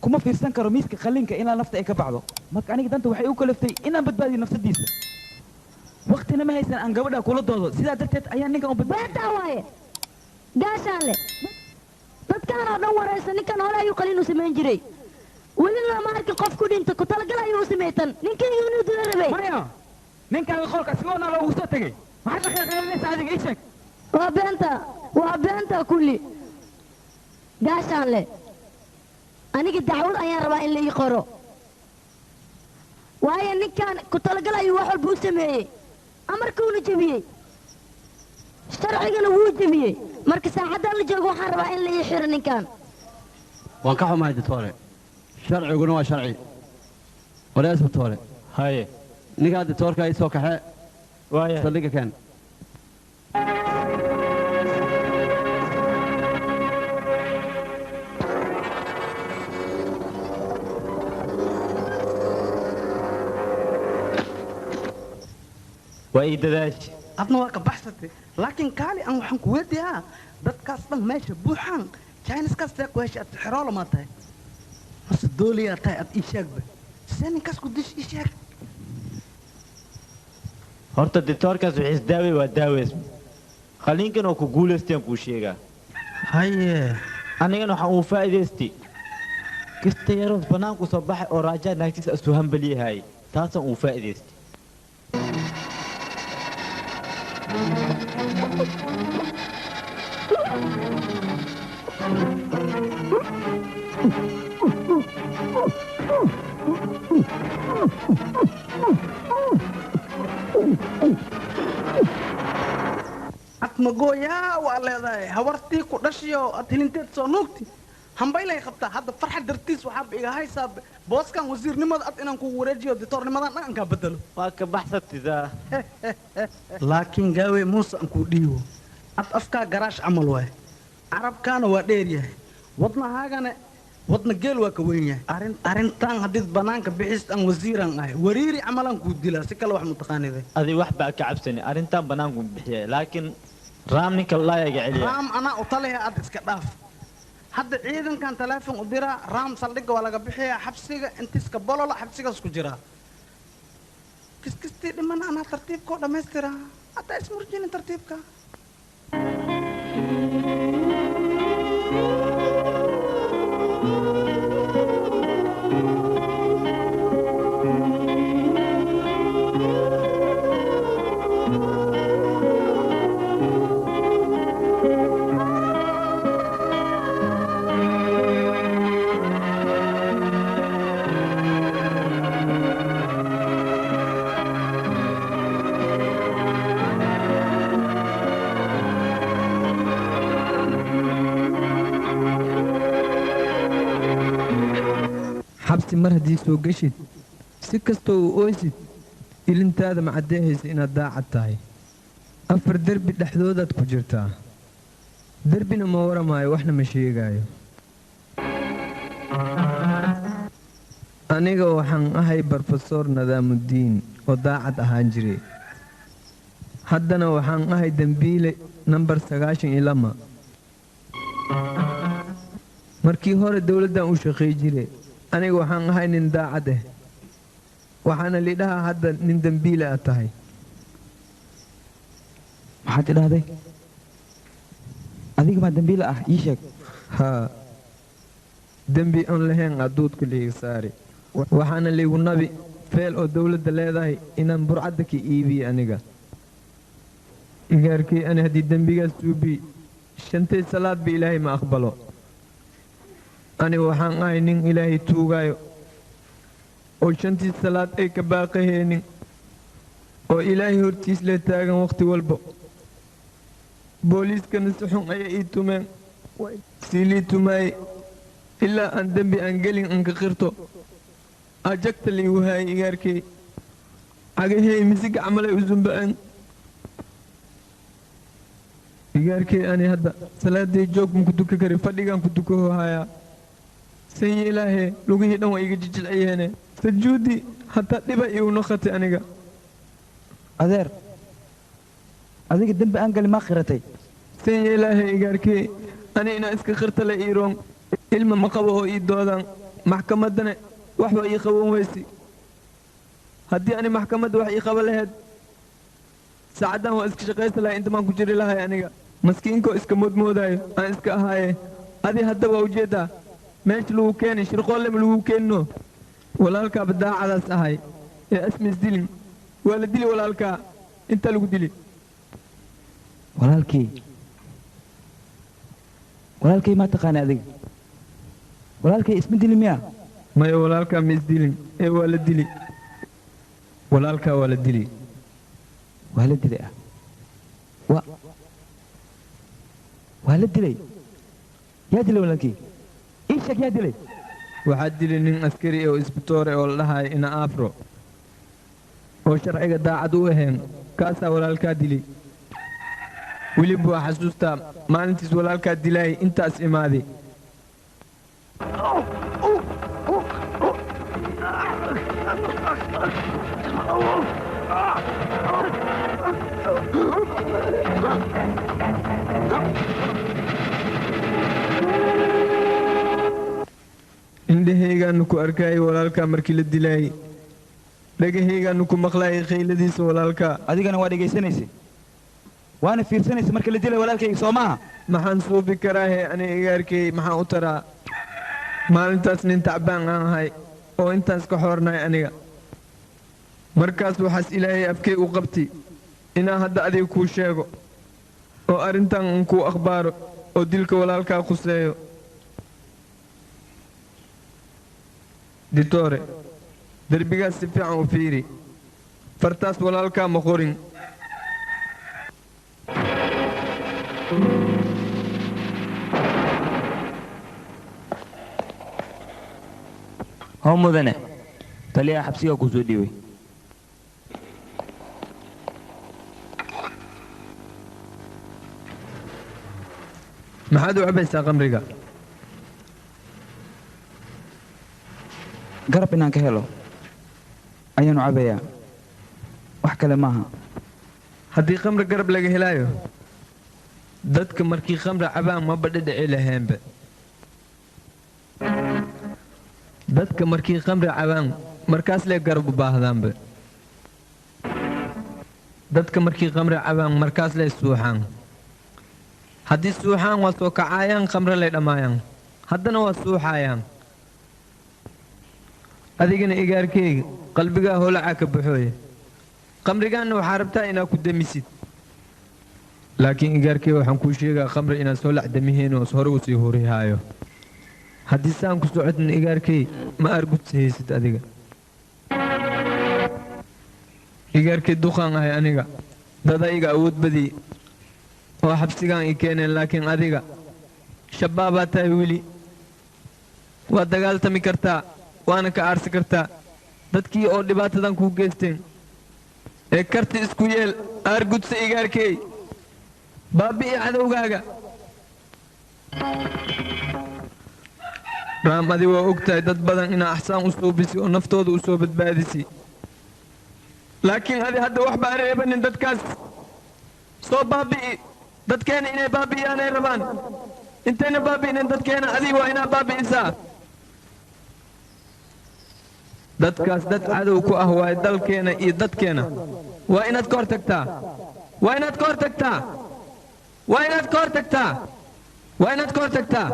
kuma fiirsan karo miiska qalliinka ilaa nafta ay ka baxdo marka aniga danta waxay u kalaftay inaan badbaadiyo nafsadiisa waktina ma haysan aan gabadhaa kula doodo sidaa darteed ayaan ninkan u badbaadiy beertaa waaye gaashaan leh dadkaan oo dhan waraysa ninkan hore ayuu qalliin u samayn jiray welina ma arkin qof ku dhinta ku talagal ayuu u samaytan ninkayga inuu dila rabay maya ninkaaga qolka sigoona loogu soo tegey maxaad ka qeeqeelinaysa adiga ii sheeg waa beenta kulli gaashaan leh aniga dacwad ayaan rabaa in la ii qoro waayo ninkaan ku talagal ayuu wax walba u sameeyey amarkuuna jebiyey sharcigana wuu jebiyey marka saacaddaan la joogo waxaan rabaa in la ii xiro ninkaan waan ka xumahay ditoole sharciguna waa sharci walaas ditoole haye ninkaa ditoorka ii soo kaxe waaya saldhigga keen waa ii dadaashi adna waa ka baxsatay laakiin kaali aan waxaan ku weydiiyaa dadkaas dhan meesha buuxaan jayniskaas tee ku hesha ad xiroola maa tahay mase dooliyaa tahay ad ii sheegba see ninkaas ku dish ii sheeg horta ditoorkaas wixii isdaawey waa daaweysma qalliinkan oo ku guulaystaan kuu sheegaa haye anigana waxaan uu faa'iidaystay kista yaroos bannaanku soo baxay oo raajaa naagtiisa asuu hambaliyahaayey taasaan uu faa'iidaystay admagooyaa waa leedahay habartii ku dhashiyo ad hilinteed soo nuugti hambaylay qabtaa hadda farxad dartiis waxaaba iga haysaa booskan wasiirnimada ad inaan kugu wareejiyo ditoornimadan dhaqankaa bedelo waa ka baxsatidaa laakiin gaawe muuse aan kuu dhiibo afkaa garaash camal waay carabkaana waa dheer yahay wadnahaagana wadna geel waa ka weyn yahay arrintan haddiid bannaanka bixist aan wasiiraan ahay wariiri camalaan kuu dilaa si kale wax mutaqaanide adi wax baa ka cabsani arrintan bannaanku bixiyay laakiin raam ninka laayaga celiya raam anaa u taliha aad iska dhaaf hadda ciidankan teleefon u diraa raam saldhigga waa laga bixiyaa xabsiga intiiska bolola xabsigaas ku jiraa kiskistii dhiman anaa tartiibkoo dhammaystiraa haddaa ismurjinin tartiibka xabsi mar haddii soo geshid si kastoo u ooysid ilintaada ma caddeehaysa inaad daacad tahay afar derbi dhexdoodaad ku jirtaa derbina ma waramaayo waxna ma sheegaayo aniga waxaan ahay brofesor nadaamudiin oo daacad ahaan jiray haddana waxaan ahay dembiile nambar 92 markii hore dowladdan u shaqay jiray aniga waxaan ahay nin daacad ah waxaana lidhahaa hadda nin dembiile aad tahay maxaad idhahday adiga maa dembiile ah ii sheeg haa dembi on lahayn adduudka liiga saari waxaana liigu nabi feel oo dowladda leedahay inaan burcadda ka iibiye aniga igaarkay ani haddii dembigaas suubi shantay salaad ba ilaahay ma aqbalo aniga waxaan ahay nin ilaahay tuugaayo oo shantii salaad ay ka baaqaheenin oo ilaahay hortiis lee taagan wakhti walba booliiskana si xun ayay ii tumeen sii lii tumaaye ilaa aan dembi aan gelin anka qirto ajagta liigu haayay igaarkay cagahey mise gacmalay u sumba'an igaarkay ani hadda salaaday joog ma ku duka karin fadhigaan ku dukaho hayaa sayi ilaahee lugihii dhan waa iga jijilciyeene sajuudi hataa dhiba iigu noqotay aniga adeer adiga dembi aan gali maa qiratay sayi ilaahee igaarkee ani inaa iska qirta la iiroon ilma ma qabo oo ii doodaan maxkamaddana waxba ii qaban weysi haddii ani maxkamadda wax ii qaba laheyd saacaddan waa iska shaqaysa lahay inta maan ku jiri lahay aniga maskiinkoo iska moodmoodaayo aan iska ahaaye adi hadda waa ujeeddaa meesha lagu keenay shirqoollema lagu keenino walaalkaaba daacadaas ahay ee asmis dilin waa la dili walaalkaa intaa lagu dili walaalkay maa taqaana adiga walaalkay isma dili miyaa maya walaalkaa ma isdilin ee waa la dili walaalkaa waa la dili waa la dilay ah waa la dilay yaa dilay walaalkii ii sheeg yaa dilay waxaa dilay nin askari oo isbitoore oo la dhahayo ina afro oo sharciga daacad u ahayn kaasaa walaalkaa dilay weliba waa xasuustaa maalintiis walaalkaa dilaayay intaas imaaday indhahaygaanu ku arkaayay walaalkaa markii la dilaayay dhagahaygaanu ku maqlaayay khayladiisa walaalkaa adigana waa dhegaysanaysay waana fiirsanaysa marka la dilay walaalkayga soo maaha maxaan suufi karaahe aniga igaarkay maxaan u taraa maalintaas nin tacbaan aan ahay oo intaas ka xoornahay aniga markaas waxaas ilaahay afkay u qabti inaan hadda adiga kuu sheego oo arrintan aan kuu akhbaaro oo dilka walaalkaa khuseeyo ditoore derbigaas si fiican u fiiri fartaas walaalkaa ma qorin هو مدنه تليها حبسيها كوزو ديوي maxaad u cabaysaa qamriga garab inaan ka helo ayaanu cabayaa wax kale maaha haddii qamri garab laga helaayo dadka markii qamri cabaan maba dhadhici laheenba dadka markii qamri cabaan markaas lee garab u baahdaanba dadka markii qamri cabaan markaas lee suuxaan haddii suuxaan waa soo kacaayaan qamre lay dhammaayaan haddana waa suuxaayaan adigana igaarkeyga qalbigaa holaca ka baxooya qamrigaanna waxaa rabtaa inaad ku demisid laakiin igaarkeyga waxaan kuu sheegaa qamri inaad soo lacdamiheenoo hore u sii horihaayo haddii saan ku socodna igaarkey ma argudsahaysid adiga igaarkey duqaan ahay aniga dada iga awood badii oo xabsigaan i keeneen laakiin adiga shabaabaa tahay weli waad dagaaltami kartaa waana ka aarsi kartaa dadkii oo dhibaatadan kuu geysteen ee karti isku yeel aargudsa igaarkeey baabi'i cadowgaaga raam adi waa og tahay dad badan inaa axsaan u suubisi oo naftooda u soo badbaadisi laakiin adi hadda wax baa reebanin dadkaas soo baabi'i dadkeena inay baabi'iyaanay rabaan intayna baabi'inin dadkeena adiga waa inaa baabi'isaa dadkaas dad cadow ku ah waaye dalkeena iyo dadkeena waa inaad ka hor tagtaa waa inaad ka hor tagtaa waa inaad ka hor tagtaa waa inaad ka hor tagtaa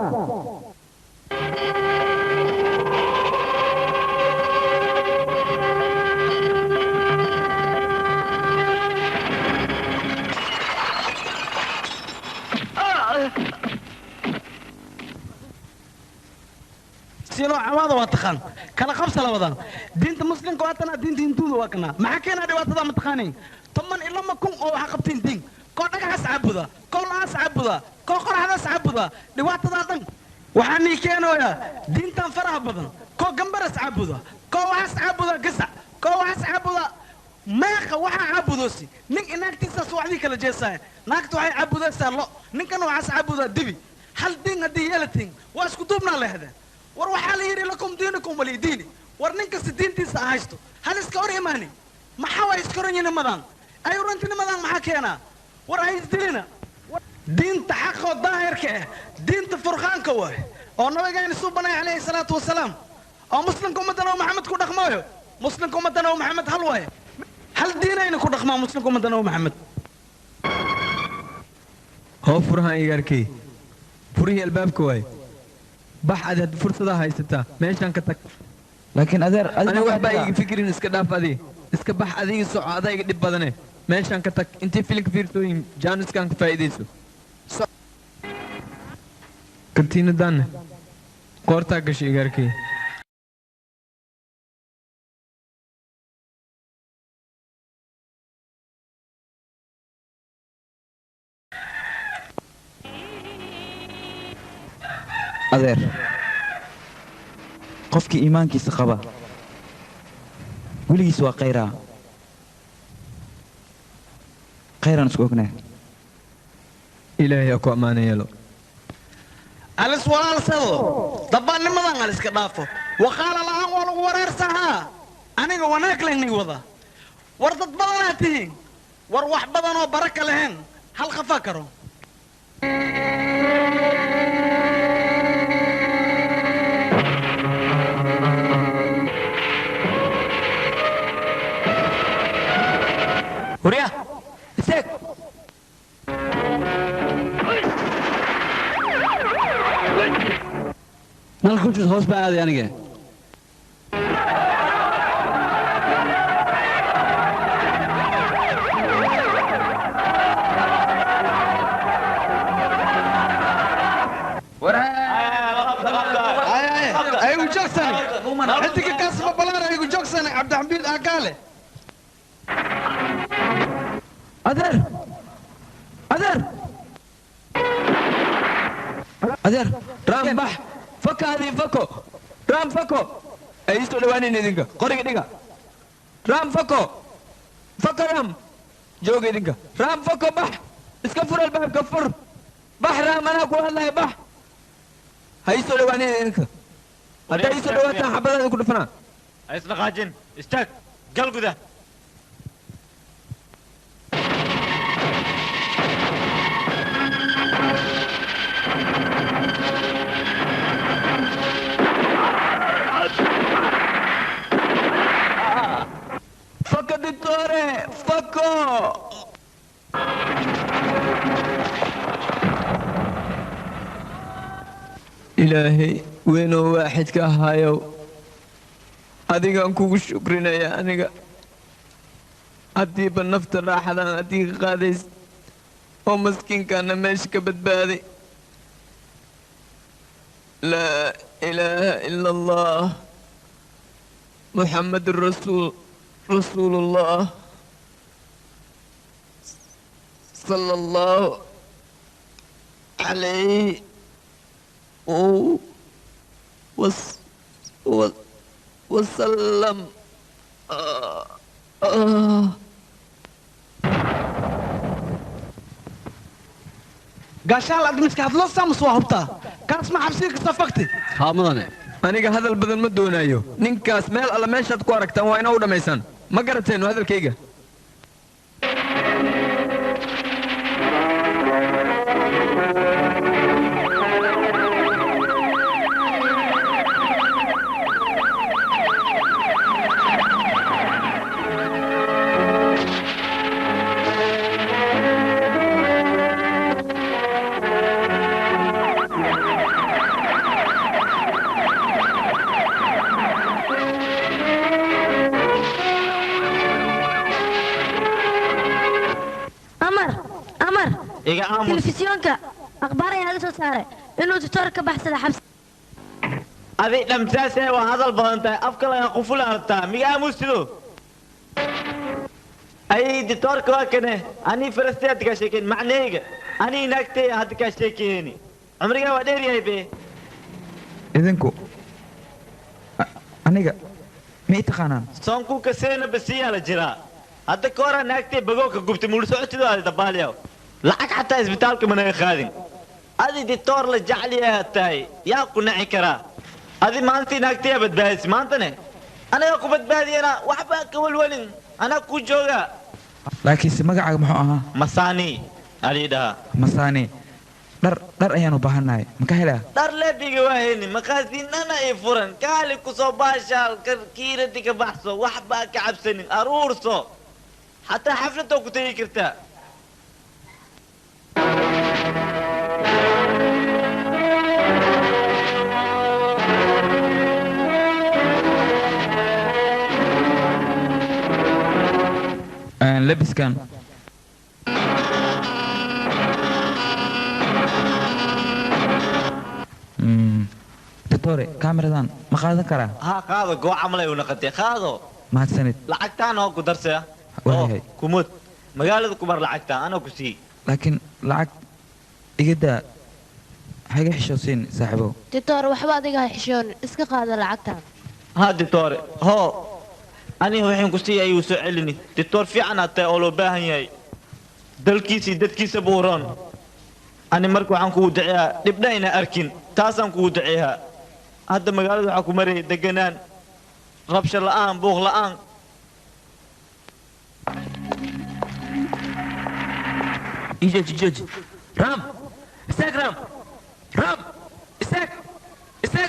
سيلو عوض واتخان كلا خمسة لوضان دينت مسلم كواتنا دينت هندود واكنا ما حكينا دي واتدا متخانين طمن إلا ما كون أو حقبتين دين كو نجح سعبودا كو لا سعبودا كو قرح هذا سعبودا دي واتدا دين وحني كانوا يا دينت فرح بدن كو جنبر سعبودا كو واحد سعبودا قصة كو واحد سعبودا ما خواها عبودوسي نك إنك تنسى وحدي كلا جيسان نك توعي عبودا سالو نك أنا واحد عبودا دبي هل دين هدي يلتين واسكتوبنا لهذا وروح على يري لكم دينكم ولي ديني ورنك الدين تيسا عايشتو هل اسكور إيماني ما حوا يسكرني نمدان أيوة أنت نمدان محاكينا ورأيز دينا دين تحقق ظاهر كه دين تفرخان كوه أو نبي جاي نسوبنا عليه الصلاة والسلام أو مسلم كمدنا ومحمد كود أخمايه مسلم كمدنا ومحمد هلوه هل دينا إنه كود أخماه مسلم كمدنا ومحمد هو فرحان يجاركي فريه الباب كوي بحد فرصة هايستا ماشان كتك لكن أنا واحد باقي فكرين إسك داف هذه إسك بح هذه سو هذا يقدر بدنه ماشان كتك أنت فيلك فير توين جانس كان كفايدة سو كنتين دان قرطة كشي غيركي adeer qofkii iimaankiisa qaba weligiis waa khayraan isku ognaa ilaahay ku ammaanayelo alis walaalsado dabbaannimadan al iska dhaafo waqaala la'aan waa lagu wareersahaa aniga wanaag laynay wada war dad badanaa tihiin war wax badanoo baraka lahayn hal khafaa karo هوريا استيك nal ku jid hoos baa aaday aniga ايوه جاكسون انت كاسب بلار ايوه جاكسون عبد الحميد اقاله أدر رام بح فك هذه فكو رام فكو أيستو لواني ندينك قريق دينك رام فكو فك رام جوجي دينك رام فكو بح اسكفر الباب كفر bax raam anaa kula hadlaya bax ha ii soo dhawaanina idinka haddaa ii soo dhawaataan xabadaan idinku dhufanaa ha isdhaqaajin istaag gal guda فك دكتورة فكو إلهي وينو واحد كهايو أديك أنكو شكرنا يا أنيك أدي بالنفط الراحة أنا أديك قادس ومسكين كان ماشي كبدبادي لا إله إلا الله محمد رسول الله صلى الله عليه وسلم قاشال أدمسك هذا سامس وهبطة كان اسمع حبسيك صفقتي ها مدني aniga hadal badan ma doonayo ninkaas meel alla meeshaad ku aragtaan waa inaa u dhammaysan ma garateen hadalkayga تلفزيونك أخبار يا هذا صار إنه تترك بحث الحبس أبي لم تسأل وهذا البلنتا أفكر يا قفل أرتا ميا مستلو أي دكتور كواكنه أني فرستيات كشكين معنيه أني نكتي هاد كشكيني عمري ما ودير يا بي إذنكو أنيقا ميت خانان صنكو كسينا بسيا لجرا هاد كورا نكتي بقوك قبت مولسو أشتدو هذا دباليو لعك حتى اسبتالك من خادم هذه دكتور لجعلي تاي يا قناعي كرا هذه ما انت ناكتي بدبادي ما انتني انا يا بدبادي انا وحباك والولن انا كو جوغا لكن سمعك محوها مساني عليدا مساني در ايانو باهناي مكاهلا در لبيغي واهيني مكاسين انا ايفورن كالي كسو باشال كيرتي كبحثو وحباك عبسني ارورسو حتى حفلتو كتير كرتا لبس كان دكتوري كاميرا ما قاعد كرا ها قاعد جو عمله ونقتي قاعد ما تسند لعقتان هو كدرسه وهي كمود مقالة كبر لعقتان انا كسي لكن لعق إجدا حاجة حشوسين صاحبه دكتور وحبا ديغا حشون اسكا قادا لعقتان ها دكتور هو أنا وحين كستي أيو سألني دكتور في عنا تقولوا باهن ياي دلكيسي دتكيس بوران أنا مركو عنكو دعيها نبدأنا أركن تاسم كو دعيها هذا مقالة حكو مري دقنان ربش الآن بوغ الآن إيجاج رام استاك رام استاك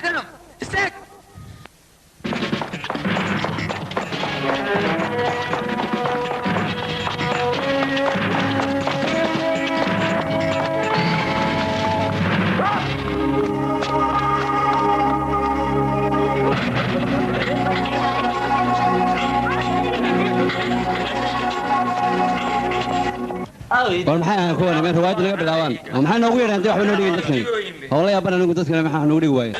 رام استاك war maxay ahaan kuwan meel riwaayad laga bilaabaan oo maxay noogu yeedhaan dee waxba noo dhigin dadkani howla yaabana anigu dadkani maxaa noogu dhigi waaye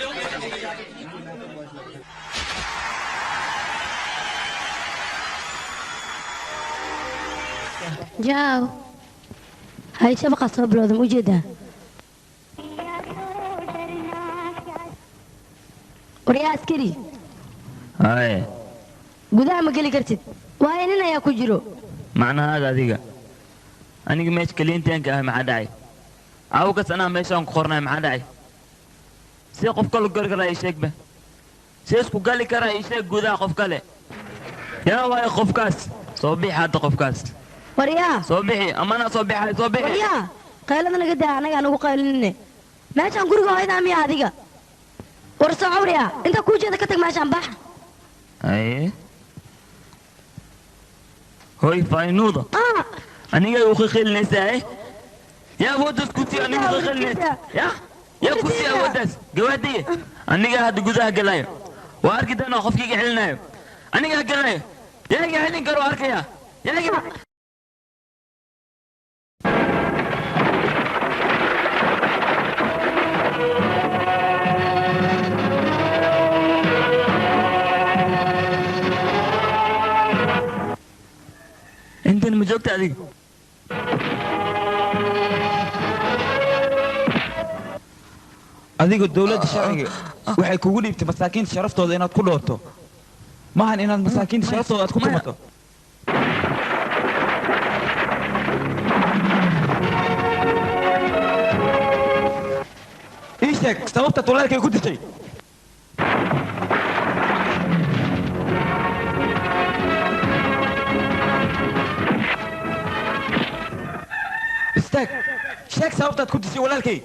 جاو هاي شبكة صبر هذا موجودة وريا عسكري هاي قدها ما قلي كرتد وين يا كجرو معنى هذا ذيك أنا قمت كلينتين كه مع داعي awgas anaa meeshaan ku qornay maxaa dhacay si qof kale gali karaa ii sheegba si isku gali karaa ii sheeg gudaha qof kale yaa waayo qofkaas soo bixi hadda qofkaas waryaa soo bixi amana soo bixi soo bixi waryaa qaylada naga daa anaga aan ugu qaylinine meeshaan guriga hooyadaa miya adiga war soo cawriya inta kuu jeeda ka tag meeshaan bax aye hoy faynuuda aniga u khilnaysaa yaa wadas kuti aniga u khilnaysaa yaa kuti wadas gawaadiye aniga hadda gudaha galayo waa arki doonaa qofkiiga xilinayo aniga galayo yaa iga xilin karo arkaya yaa iga انت ما جوقت عليك adiga dawladda sharciga waxay kugu dhiibtay masaakiinta sharaftooda inaad ku dhoorto maahan inaad masaakiinta sharaftooda aad ku tumato ii sheeg sababta tulaalkay ku dishay istaag sheeg sababtaad ku dishay walaalkay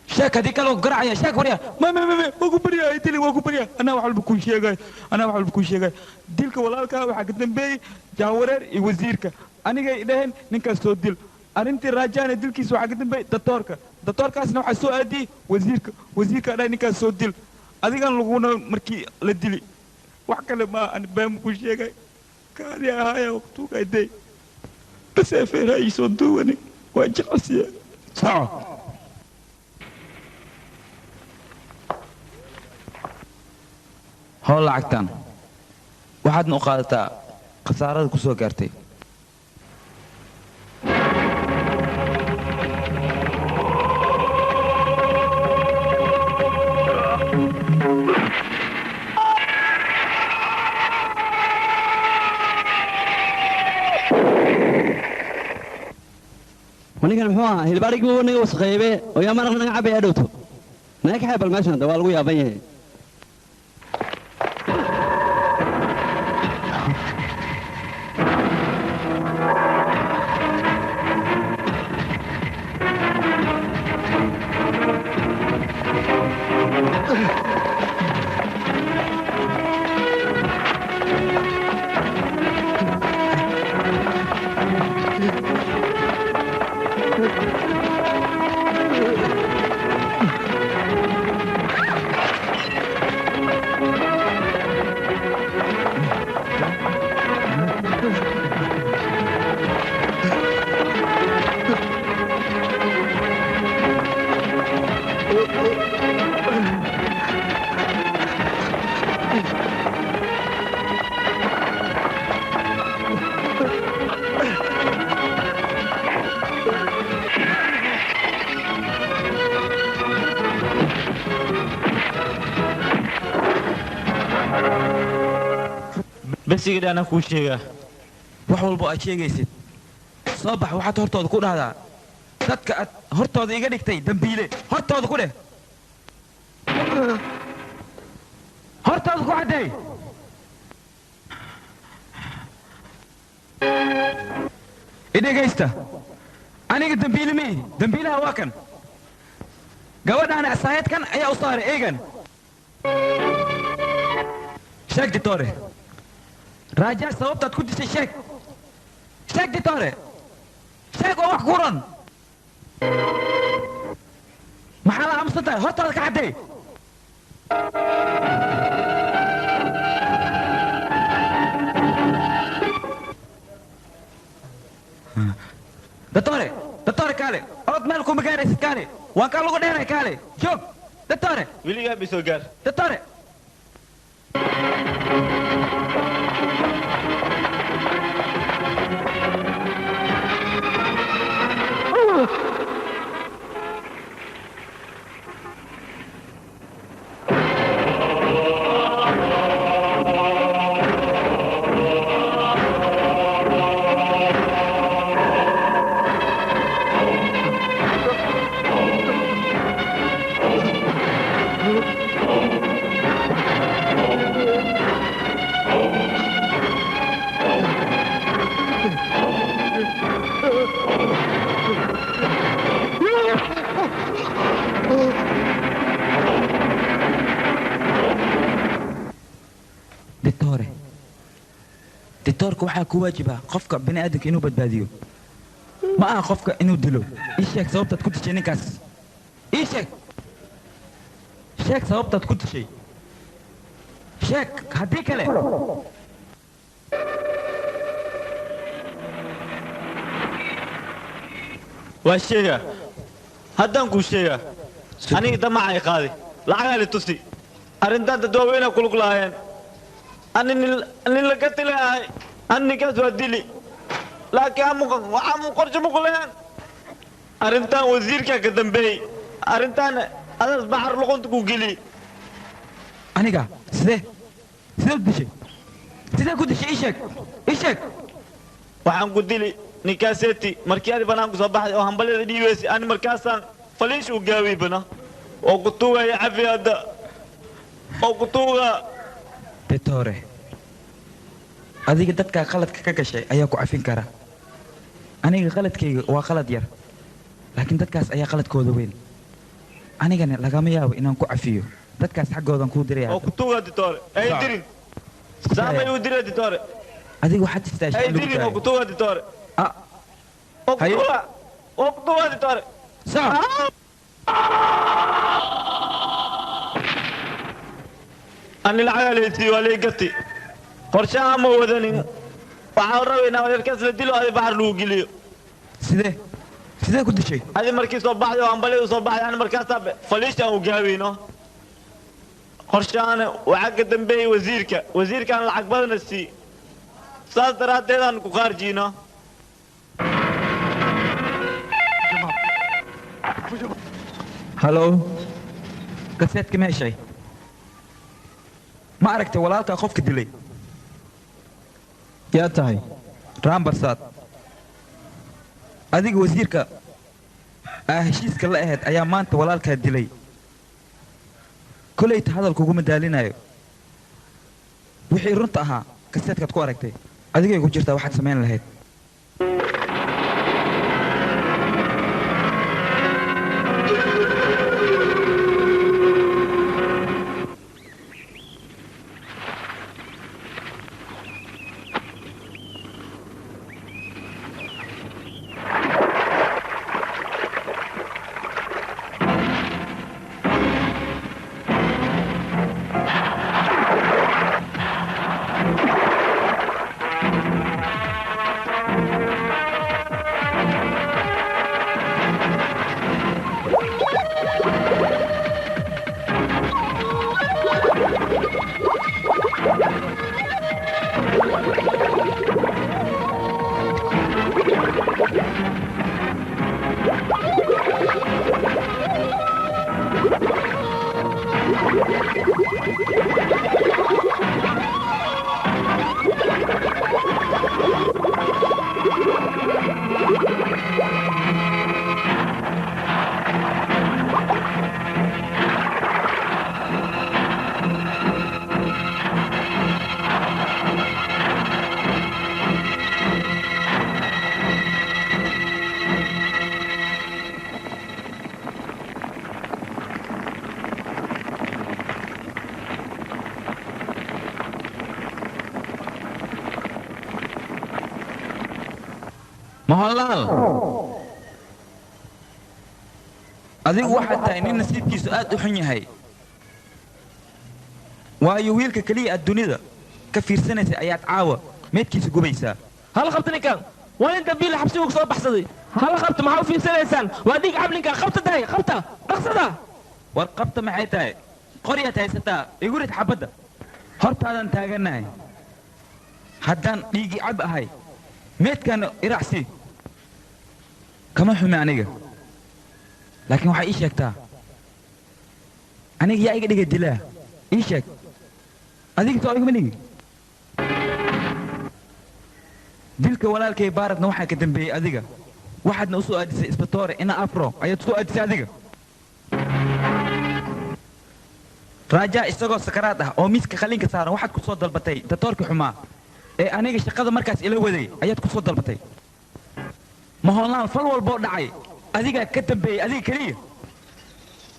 شاك هذيك لو قرعه شاك وريا ما وكو بريا يدلي وكو بريا انا واحد بكون شيغاي انا واحد بكون شيغاي ديلك walaalka waxa ka dambeeyay jaawareer iyo wasiirka aniga idhahen ninka soo dil arintii raajana dilkiisa waxa ka dambeeyay doctorkaasna waxa soo aadiyay wasiirka dhay ninka soo dil adigan laguna markii la dili wax kale ma aan baam ku sheegay kaadi ahaya waqtu kayday bas feera ay soo duwani waa jacsiya saco هول لعقتان واحد نقاطة خسارة كسوة كارتي ونيكن محوها هلبارك مو نيجا وسخيبه ويا مرة نيجا عبي أدوتو نيجا حيب المشهد ده والله يا بيه بس يقدر أنا كل شيء وحول بقى شيء جيد صباح واحد هرتوا ذكور هذا تك هرتوا ذي قديك تي دمبيلة هرتوا ذكوره هرتوا ذكور هذي إيه جيسته أنا قد دمبيلة مي دمبيلة هواكن قوانا أنا أسايد كان أي أصاري إيجن شاك دي توري راجع sababta aad ku disay sheeg ditore sheeg oo wax kuran maxaa la amsantahay hortaada ka cadday ditore kaale orod meel kuma gaaraysid kaale waan kaa lagu dheeray kaale joog ditore wiligaa bisoo gaar ditore diktatorka waxaa ku waajiba qofka bini'aadamka inuu badbaadiyo ma aha qofka inuu dilo ii sheeg sababtaad ku dishay ninkaas ii sheeg sheeg sababtaad ku dishay sheeg haddii kale waa sheega haddaan kuu sheegaa aniga damacay qaaday lacagaa la tusi arrintaan dadwaaweynaa kulug lahaayeen ani nin laga tilahay ani ninkaas waa dili laakiin waxaa qorshe muku lahaan arrintaan wasiirkaa ka dambeeyey arrintaan adaas baxar luqunta ku geli aniga sidee u dishay sidee ku dishay ii sheeg waxaan ku dili ninkaaseeti markii adi banaanku soo baxday oo hambalyada dhiibaysa ani markaasaan faliish u gaaway bana oo ku tuugaya cafiyadda oo ku tuuga betore adiga dadkaa qaladka ka gashay ayaa ku cafin kara aniga qaladkayga waa qalad yar laakiin dadkaas ayaa qaladkooda weyn anigana lagama yaabo inaan ku cafiyo dadkaas xaggoodan kuu diraya oo ku tuuga ditore ay dirin saamay u diray ditore adiga waxaad istaashay ay dirin oo ku tuuga ditore oo ku tuuga ditore ani lacagaa leysii waa leegati qorshaha ma wadanin waxaan rabaynaa wareerkaas la dilo adi baxar lagu geliyo sidee ku dishay adi markii soo baxday oo hambalyadu soo baxday ani markaasaa faliisha aan u gaaweyno qorshahaana waxaa ka dambeeyey wasiirkaan lacag badana sii saas daraaddeedaan ku qaarjiino halo gaseedka ma heshay ma aragtay walaalkaa qofka dilay yaa tahay raambarsaad adiga wasiirka heshiiska la ahayd ayaa maanta walaalkaa dilay kolayta hadalkuguma daalinayo wixii runta ahaa kaseedkaad ku aragtay adigay ku jirtaa waxaad samayn lahayd maholaal adigu waxaad tahay nin nasiibkiisu aad u xun yahay waayo wiilka keliya aad dunida ka fiirsanaysa ayaad caawa meedkiisa gubaysaa hala qabta ninkan waa nin dambiile xabsigu soo baxsaday hala qabta maxaa u fiirsanaysaan waa dhiig cablinka qabta tahay qabta dhaqsada war qabta maxay tahay qoryaad haysataa igu rid xabadda hortaadan taagannahay haddaan dhiigii cab ahay meedkaana iracsi kama xume aniga laakiin waxaa ii sheegtaa aniga yaa iga dhiga dilaa ii sheeg adiga soo igama dhigi dilka walaalkay baaradna waxaa ka dambeeyey adiga waxaadna u soo aadisay isbatoore ina afro ayaad soo aadisay adiga raajaa isagoo sakaraad ah oo miiska qalinka saaran waxaad ku soo dalbatay datoorkii xumaa ee aniga shaqada markaas ila waday ayaad ku soo dalbatay mahoolaan fal walboo dhacay adigaa ka dambeeyey adiga keliya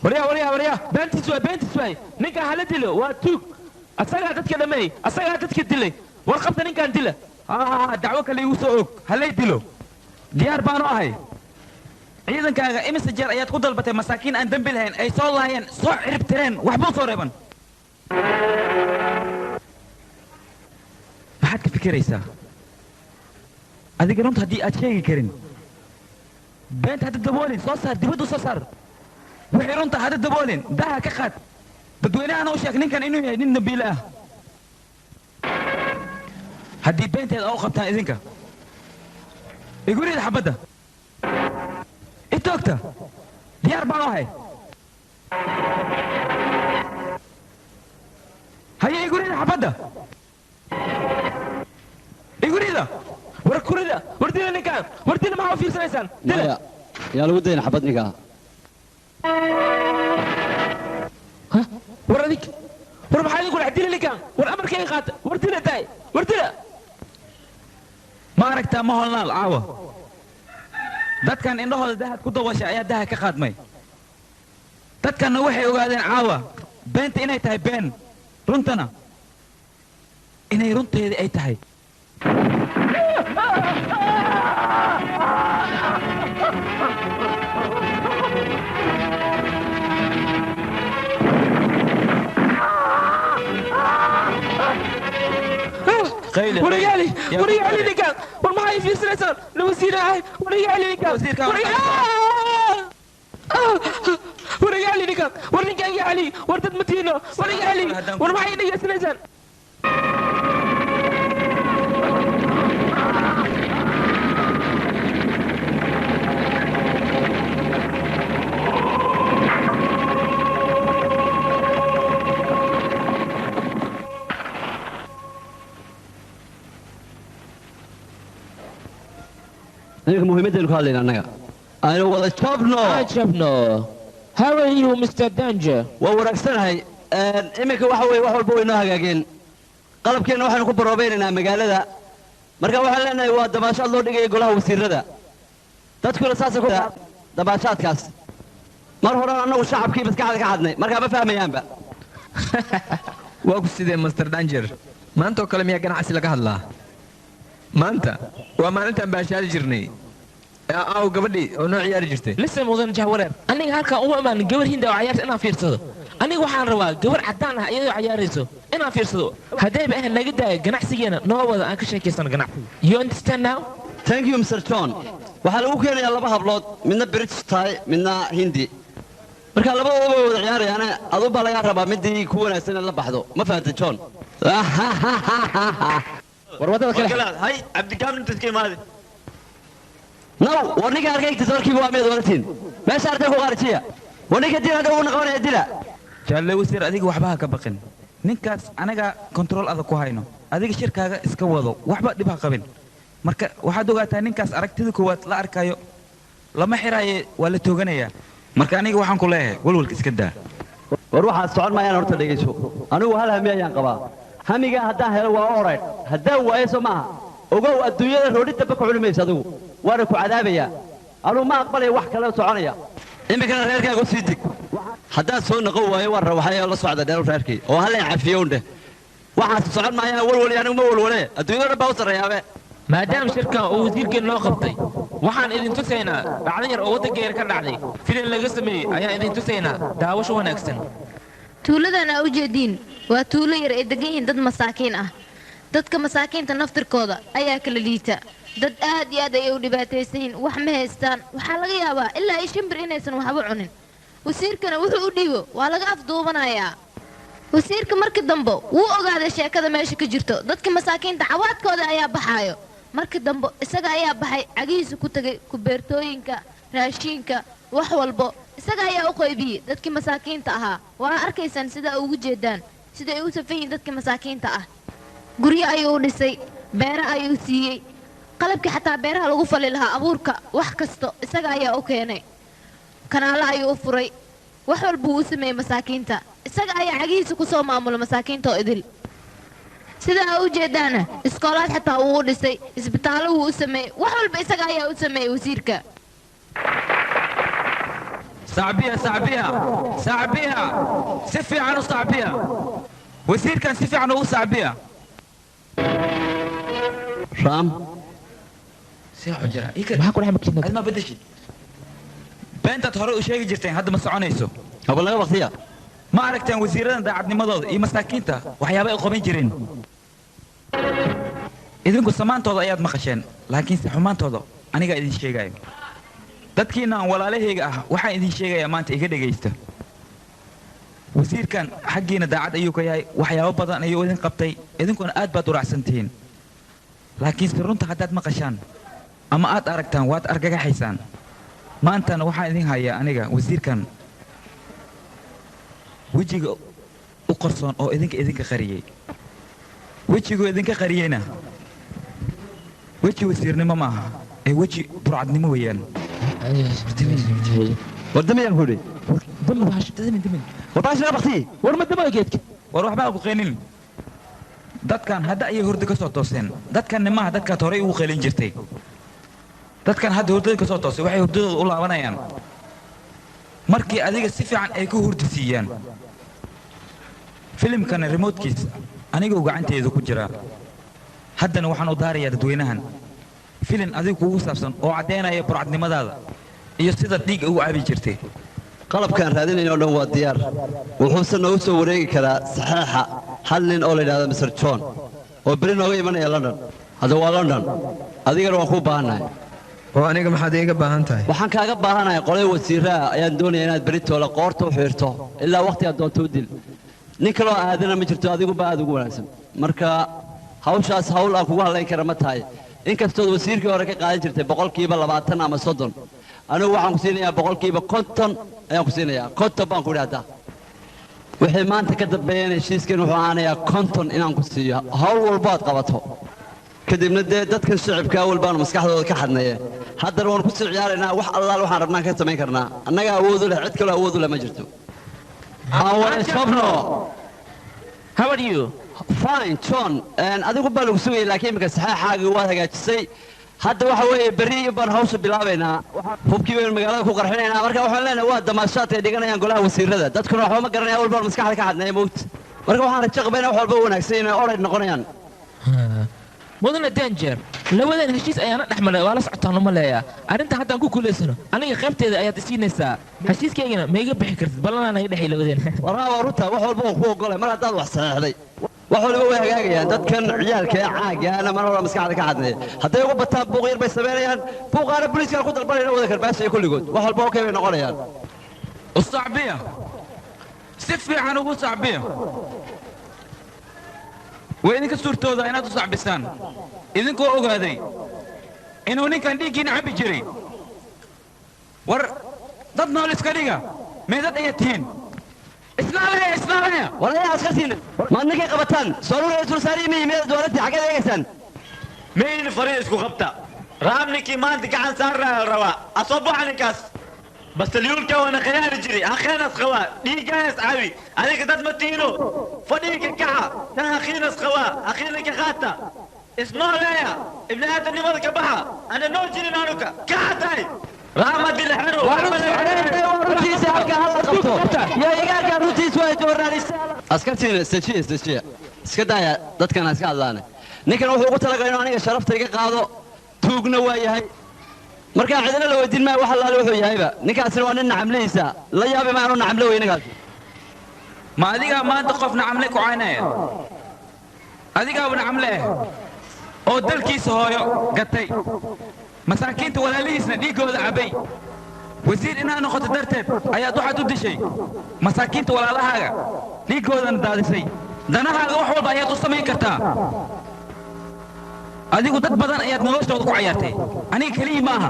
waryaa beentis waay ninkan hala dilo waa tuug asagaa dadka dhameey asagaa dadka dilay war qabta ninkan dila dacwo kale igu soo og halay dilo diyaar baanu ahay ciidankaaga imise jeer ayaad ku dalbatay masaakiin aan dembi lahayn ay soo laayeen soo cirib tireen waxbuu soo reeban maxaad ka fikiraysaa adiga runta haddii aad sheegi karin beenta hadda daboolin soo saar dibaddu soo saar wixii runta hadda daboolin daha ka qaad dadweynahana u sheeg ninkan inuu yahay nin dambiile ah haddii beenteeda u qabtaan idinka igurida xabadda itoogta diyaar baan ahay haye igurida xabadda igurida war kurida war dila ninkaan war dila maxaa u fiirsanaysaan maya yaa lagu dayna xabad ninkaa war adig war maxaa idinku dhex dila ninkaan war amarkayga qaata war dila daay war dila ma aragtaa ma holnaal caawa dadkan indhahooda dahad ku dawasha ayaa daha ka qaadmay dadkanna waxay ogaadeen caawa beenta inay tahay been runtana inay runteedii ay tahay ورجالي ورجالي اللي كان والله في سلسل الوزير هاي ورجالي اللي كان ورجالي اللي كان ورجالي يا علي وردت متينه ورجالي والله اللي سلسل ninka muhiimadaynu ka hadlayna annaga aynu wada jabno How are you, Mr. Danger? waa wanaagsanahay iminka waxa weeye wax walba waynoo hagaageen qalabkeenna waxaynu ku baroobaynaynaa magaalada marka waxaan leenahay waa dabaashaad loo dhigaya golaha wasiirada dadkuna saasay ku dabaashaadkaas mar horena annagu shacabkii maskaxda ka hadnay markaa ma fahmayaanba waa ku sidee master danger maanta oo kale miyaa ganacsi laga hadlaa maanta waa maalintaan baashaali jirnay aaw gabadhii oo noo ciyaari jirtay Listen mudan jahwareer aniga halka uma imaan gabar hinda oo ciyaarta inaan fiirsado aniga waxaan rabaa gabar cadaan ah iyadoo ciyaarayso inaan fiirsado haddayba ahan naga daayo ganacsigeena noo wada aan ka sheekaysano ganacsiga you understand now thank you Mr. John waxaa lagu keenayaa laba hablood midna British tahay midna Hindi marka labadooda way wada ciyaarayaan adu baa laga rabaa midii ku wanaagsan in la baxdo ma fahantay John warwadada kale hay cabdikaamil dadkii maadi naw warniga arkayta sarkiiba waa meed walatiin meesha arday ku qaarjiya warniga diinada uu noqonaya dila jaalle wasiir adiga waxba ha ka baqin ninkaas anaga control adag ku hayno adiga shirkaaga iska wado waxba dhib ha qabin marka waxaad ogaataa ninkaas aragtida koowaad la arkayo lama xiraaye waa la tooganayaa marka aniga waxaan ku leeyahay walwalka iska daa war waxaad socon maayaan horta dhegayso anigu hal hami ayaan qabaa hamiga haddaan helo waa alright haddaan waayo soo maaha ogow adduunyada roodhi damba ku culimaysa adigu waana ku cadaabayaa anuu ma aqbalaya wax kale soconaya iminkana reerkaaga u sii dig haddaan soo noqon waayo waan rawaxay la socda dheer reerkii oo halleen cafiyo undhe waxaas socon maayaan walwali anigu ma walwale adduunyada dhan baa u sarreeyaabe maadaama shirkan uu wasiirkeen noo qabtay waxaan idin tusaynaa dhacdo yar oo waddankeena ka dhacday filin laga sameeyey ayaan idin tusaynaa daawasho wanaagsan tuuladan aa u jeediin waa tuulo yar ay degan yihiin dad masaakiin ah dadka masaakiinta naftirkooda ayaa kala liita dad aad iyo aad ayay u dhibaataysan yihiin wax ma haystaan waxaa laga yaabaa ilaa ay shimbir inaysan waxba cunin wasiirkana wuxuu u dhiibo waa laga afduubanayaa wasiirka markii dambe wuu ogaaday sheekada meesha ka jirto dadka masaakiinta cawaadkooda ayaa baxaayo markii dambe isaga ayaa baxay cagihiisa ku tagay kubeertooyinka raashiinka wax walbo isaga ayaa u qaybiyey dadkii masaakiinta ahaa waa arkaysaan sida ugu jeedaan sida ay u safan yihiin dadkii masaakiinta ah guryo ayuu u dhisay beero ayuu siiyey qalabkii xataa beeraha lagu fali lahaa abuurka wax kasto isaga ayaa u keenay kanaalo ayuu u furay wax walbuu u sameeyey masaakiinta isaga ayaa cagihiisa ku soo maamula masaakiinta oo idil sidaa u jeedaana iskoolaad xataa wuu u dhisay isbitaallo wuu u sameeyey wax walba isaga ayaa u sameeyey wasiirka sacbiya si fiican u sacbiya wasiirkan si fiican ugu sacbiya raam see xujira maxaa ku dhex makiinada adma bedeshid beentaad hore u sheegi jirteen hadda ma soconayso haba laga waqtiya ma aragteen wasiiradan daacadnimadooda iyo masaakiinta waxyaaba ay qaban jireen idinku samaantooda ayaad maqasheen laakiinse xumaantooda anigaa idin sheegayo dadkiina aan walaalahayga ah waxaan idin sheegayaa maanta iga dhegaysta wasiirkan xaggiina daacad ayuu ka yahay waxyaabo badan ayuu idin qabtay idinkuna aad baad u raacsan tihiin laakiinse runta haddaad maqashaan ama aad aragtaan waad argagaxaysaan maantana waxaan idin hayaa aniga wasiirkan wejiga u qarsoon oo idinka qariyey wejiguu idinka qariyeyna weji wasiirnimo maaha ee weji burcadnimo weeyaan wardamiyaan ku idhi warbaashnaga bakti war ma dama geedka war waxbaa ku qeenin dadkan hadda ayay hurdo ka soo tooseen dadkan nimaha dadkaad horey ugu qeelin jirtay dadkan hadda hurdada ka soo toosay waxay hurdadooda u laabanayaan markii adiga si fiican ay ku hurdi siiyaan filimkana remotekiisa anigoo gacanteeda ku jira haddana waxaan u daarayaa dadweynahan filin adiga kugu saabsan oo caddaynaya burcadnimadaada iyo sida dhiigga ugu cabi jirtay qalabkaan raadinayna oo dhan waa diyaar wuxuuse noogu soo wareegi karaa saxeexa hal nin oo la yidhahda Mr. John oo beri nooga imanaya London hadda waa London adigana waan kuu baahannahay oo aniga maxaad iiga baahan tahay waxaan kaaga baahanahay qolay wasiiraa ayaan doonayaa inaad beritoola qoorta u xiirto ilaa waqti aad doonto u dil nin kaloo aadana ma jirto adiguba aad ugu wanaagsan marka hawshaas hawl aan kugu hadlayn kara ma tahay inkastood wasiirkii hore ka qaadan jirtay 20% ama 30 anigu waxaan ku siinayaa 50% ayaan ku siinayaa 50 baan ku idhaahdaa wixii maanta ka dambeeyana heshiiskan wuxuu aanayaa 50 inaan ku siiyo hawl walba aad qabato kadibna dee dadkan shicibka awal baanu maskaxdooda ka xadnaye haddana waan ku sii ciyaaraynaa wax allaal waxaan rabnaan ka samayn karnaa annaga awood u leh cid kaloo awood u leh ma jirto How are you? Fine, John. adigu baa lagu sugayay laakiin imika saxaaxaagii waad hagaajisay hadda waxa weeye berri baan hawsha bilaabaynaa hubkii baynu magaalada ku qarxinaynaa marka waxaan leenahay waa damaashaad ay dhiganayaan golaha wasiirada dadkuna waxba ma garanaya awal baan maskaxda ka xadnaya moogta marka waxaan rajo qabaynaa wax walba wanaagsan inay oreyd noqonayaan mudane danger labadan heshiis ayaana dhexmaray waa la socotaan uma leeyaa arrinta haddaan ku kuleysano aniga qaybteeda ayaad isiinaysaa heshiiskaygana ma iga bixi kartid ballanaan naga dhexay labadeen waraa waa runta wax walba waan ku ogolay mar haddaad wax saxeexday wax walba way hagaagayaan dadkan ciyaalka ee caagaana mar hore maskaxda ka xadnaya hadday uga bataan buuq yar bay samaynayaan buuqaana booliiskaan ku dalbanayna wada karbaashaya kulligood wax walba okay bay noqonayaan usacbiya si fiican ugu sacbiya way idinka suurtooda inaad u sacbisaan idinkoo ogaaday inuu ninkan dhiiggiina cabbi jiray war dad nool iska dhiga meedad ayaad tihiin islaamaya walaalaha askartiina maad ninkay qabataan sooruur ee sulsaariyi ma yimid dowladda xaggeed eegaysaan مين فريق اسكو غبطة رامنكي ما انت قاعد صار الرواء اصبح عنكاس بس اليوم كوانا خيال جري اخينا سخوا دي جايس عاوي عليك تتمتينو فديك الكعة تها اخينا سخوا اخينا كخاتا اسمه ليا ابن هات اللي مضى كبحة انا نوجي نانوكا كعتاي رامد الحلو askartiina istajiya iska daaya dadkan iska hadlaane ninkan wuxuu ugu talagalay inuu aniga sharafta iga qaado tuugna waa yahay markaa cidina la weydiin maayo wax allaale wuxuu yahayba ninkaasina waa nin nacamleysa la yaabi maanu nacamle wey ninkaas ma adigaa maanta qof nacamle ku caynaya adigaaba nacamle oo dalkiisa hooyo gatay masaakiinta walaalihiisna dhiiggooda cabbay wasiir inaad noqoto darteed ayaad waxaad u dishay masaakiinta walaalahaaga dhiiggoodana daadisay danahaaga wax walba ayaad u samayn kartaa adigu dad badan ayaad noloshooda ku cayaartay aniga keliyii ma aha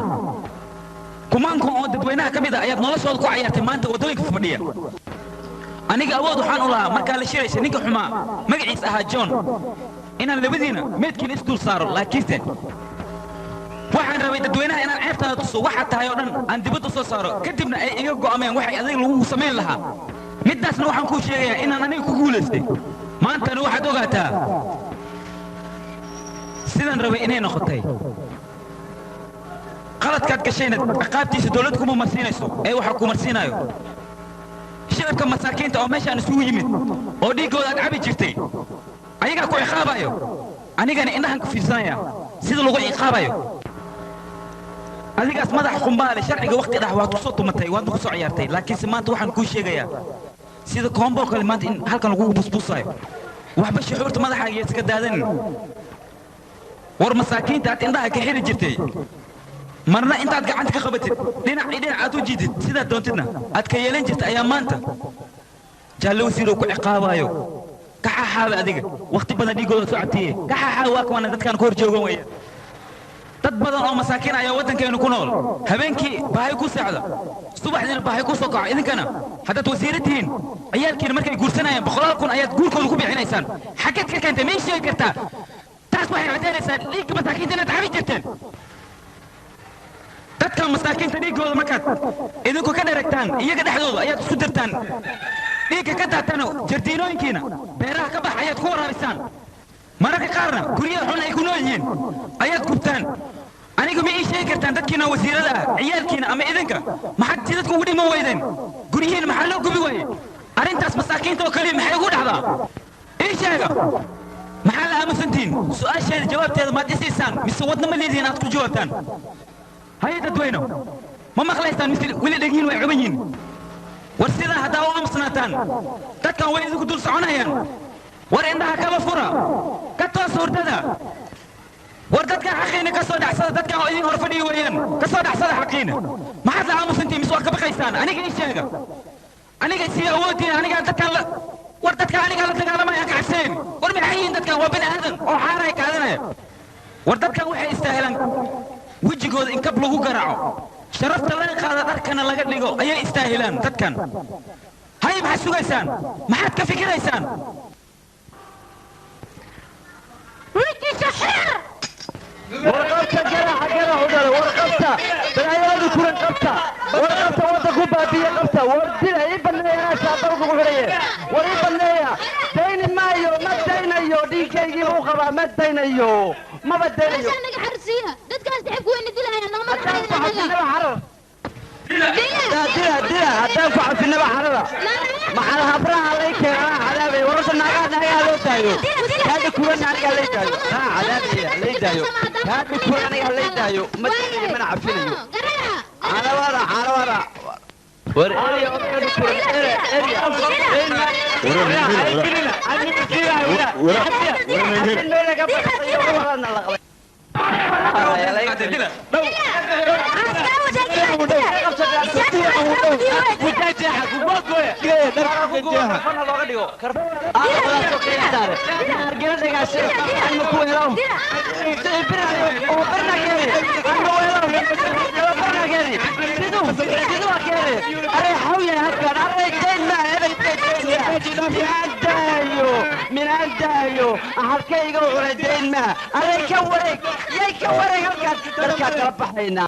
kumaankum oo dadweynaha ka mid ah ayaad noloshooda ku cayaartay maanta waddooyinka fadhiya aniga awood waxaan u lahaa markaa la shiraysa ninka xumaa magaciisa ahaa john inaan labadiina meedkiina isdul saaro laakiinse waxaan rabay dadweynaha inaan ceebtaada tuso waxaad tahay oo dhan aan dibadda soo saaro kadibna ay iga go'ameen waxay adiga lagu samayn lahaa middaasna waxaan kuu sheegayaa inaan aniga ku guulaystay maantana waxaad ogaataa sidaan rabay inay noqotay qaladkaad gashayna ciqaabtiisa dawlad kuma marsiinayso ee waxaa ku marsiinayo shicibka masaakiinta oo meeshaan isugu yimid oo dhiiggooda aad cabi jirtay ayagaa ku ciqaabayo anigana indhahan ku fiirsanaya sida lagu ciqaabayo adigaas madax qumbaale sharciga waqti dhax waad ku soo tumatay waad ku soo ciyaartay laakiinse maanta waxaan kuu sheegayaa sida koombo kale maanta in halkan lagu busbusayo waxba shucuurta madaxaaga iyo iska daadanin war masaakiinta aad indhaha ka xiri jirtay marna intaad gacanta ka qabatid dhinac aad u jiidid sidaad doontidna aad ka yeelan jirta ayaa maanta jaallo wasiiroo ku ciqaabayo kaxaxaawe adiga waqti badan dhiigooda soo cabtiye kaxaxaawe waa kuwana dadkaan ka hor joogan weya dad badan oo masaakiin ayaa waddankeenu ku nool habeenkii baahay ku seexda subaxdiina baahay ku soo kaco idinkana haddaad wasiiro tihiin ciyaalkiina markay guursanayaan boqolaal kun ayaad guurkooda ku bixinaysaan xaggeed ka keentay may sheegi kartaa taas waxay caddaynaysaa dhiigga masaakiinta inaad cabi jirteen dadka masaakiinta dhiiggooda markaad idinku ka dheragtaan iyaga dhexdooda ayaad isku dirtaan dhiigga ka daataan jardiinooyinkiina beeraha ka bax ayaad ku waraabisaan mararka qaarna guryaha xun ay ku nool yihiin ayaad gubtaan aniga ma ii sheegi kartaan dadkiina wasiirada ah ciyaalkiina ama idinka maxaad si dadku ugu dhiman weydeen guryihiina maxaa loo gubi waaye arrintaas masaakiinta oo kaliya maxay ugu dhacdaa ii sheega maxaa la aamusantihiin su'aasheeda jawaabteeda maad isiisaan mise wadna ma leedihiin aad ku jawaabtaan هيا تدوينو ما مخلصتان مثل ولي دقين ويعبين ورسيدا هدا وامسناتان تكا وين ذو دول سعنايان ور عندها كما فرا كتو صورتدا وردتك حقينا كسو دحسد دتك ايدين هرفدي ويان كسو دحسد حقينا ما حد عامو سنتي مسوا كبخيسان اني اي شيغا اني سي اودي اني دتك وردتك اني لا دغالما يا كعسين ور مخيين دتك waa bini aadan oo xaaray kaadana wardadka waxay istaahilan wajigooda in kab lagu garaaco sharafta laga qaada dharkana laga dhigo ayay istaahilaan dadkan hay maxaad sugaysaan maxaad ka fikiraysaan ويجي شحير ورقبتا جرى ودل ورقبتا بلايادو كورن قبتا ورقبتا ودكو بابيه قبتا وردنا يبنيا شاطركو غريه وريبنيا دين مايو ما دينيو ديكيغي بو قبا ما دينيو ما بدينيو عشان نجي حرسيها دتكاس تحب وين دلها انا ما حرر ديلا هتنفع في النبع حررة مع الهبراء عليك يا عذابي ورس الناقات هيا لو تايو هذا كورن عليك لي تايو عذابي لي تايو هذا كورن عليك لي تايو ما تدري من عفينيو على ورا ور اريا من الدايو أحركيغو وردين ما أريك وريك ييك وريك هلكاد كربحينا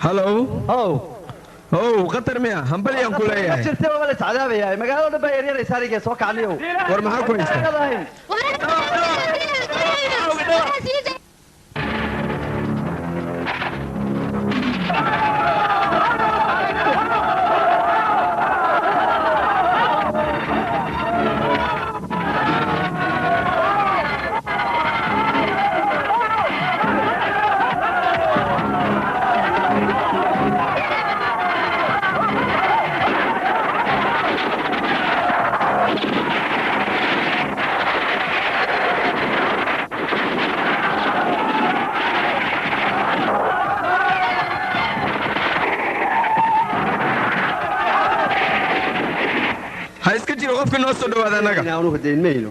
هلو هو قطر ميا همبلي يوم كله يا شرتي ولا سعداء يا مقالة دبا يرير يساري سوق عليو ورمحا كويس qofka noo soo dhawaada anaga inaanu hadeyn mayno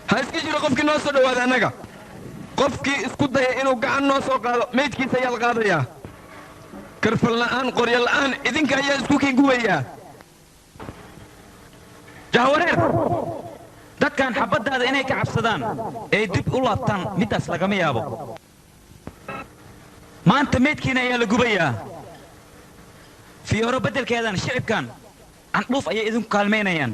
ha iska jiro qofkii noo soo dhawaada anaga qofkii isku daya inuu gacan noo soo qaado meydkiisa ayaa la qaadayaa karfal la'aan qoryo la'aan idinka ayaa isku kinguwayaa jahwareer dadkan xabadaada inay ka cabsadaan ee dib u laabtaan midaas lagama yaabo maanta meydkiina ayaa la gubayaa fiyooro beddelkeedan shicibkan candhuuf ayay idinku kaalmaynayaan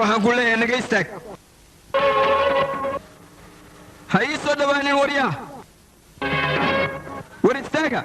waxaan ku leeyahay naga istaag ha ii soo dhowaanin waryaa war istaaga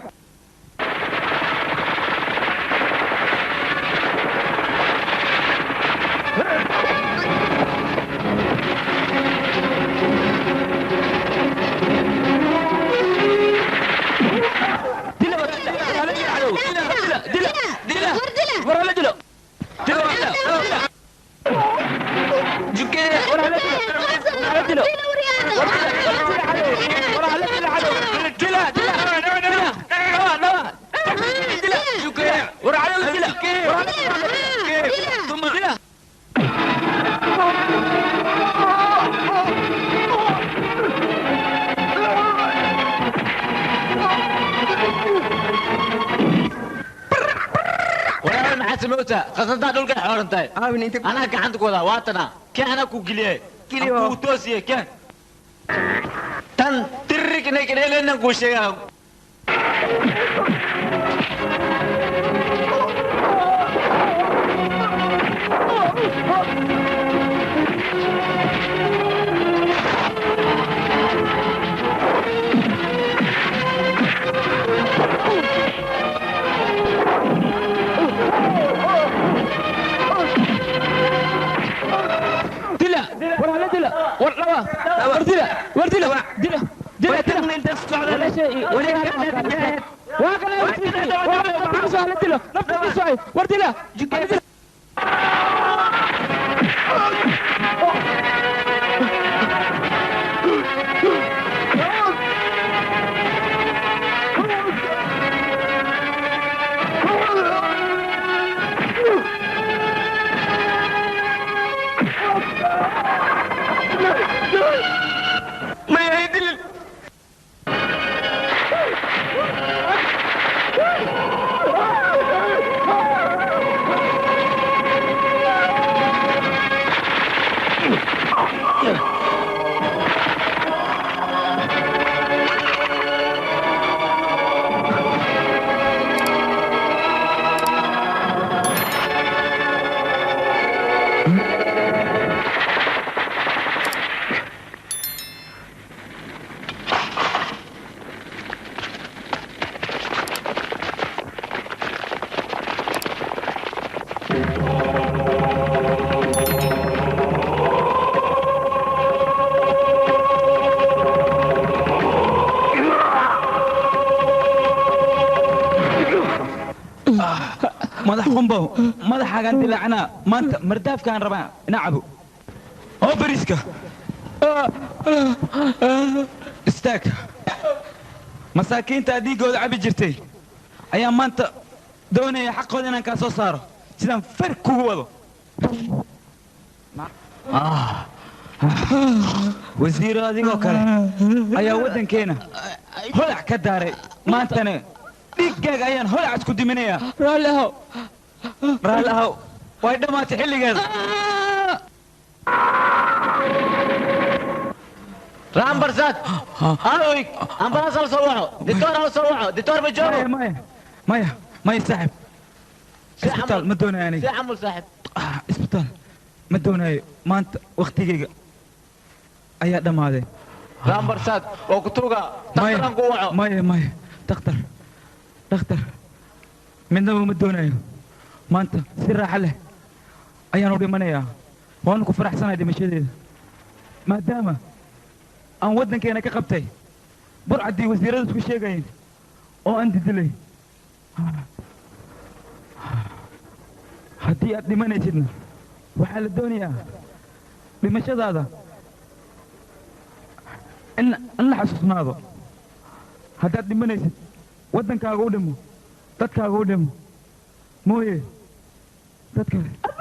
قصدنا دول كان حورنتاي انا كان عندك ولا واتنا كان انا كوكليه كليو توسيه كان تن ترك نك لنا كوشيا مدح قنبو مدح حاجان دلعنا ما انت مرداف كان ربع نعبو او بريسكا استاك مساكين تادي قول عبي جرتي ايام ما انت دوني حق ودنا كاسو صارو سيدان فرق هو وزير هذه وكاله ايا ودن كينا هلع كداري ما انتنا ديقاق ايان هلع اسكو دمنيا رالهو وايدا ما تحلي قال رام برزاد هاويك امبراس صوحوا دكتور صوحوا دكتور بجورو مايا صاحب اسبيتال مدونا يعني سي عمو صاحب اسبيتال مدونا ما انت وقتي ايا دماده رام برزاد وكتوغا تقرن قوعو مايا دكتور من دم مدونا ما انت سر حله ايا نودي منيا وانكو فرح سنه دي مشيدي ما دام aan waddankeena ka qabtay burcadii wasiiradu isku sheegayeen oo aan didilay haddii aad dhimanaysidna waxaa la doonayaa dhimashadaada in la xasuusnaado haddaad dhimanaysid waddankaaga u dhimo dadkaaga u dhimo mooye dad kale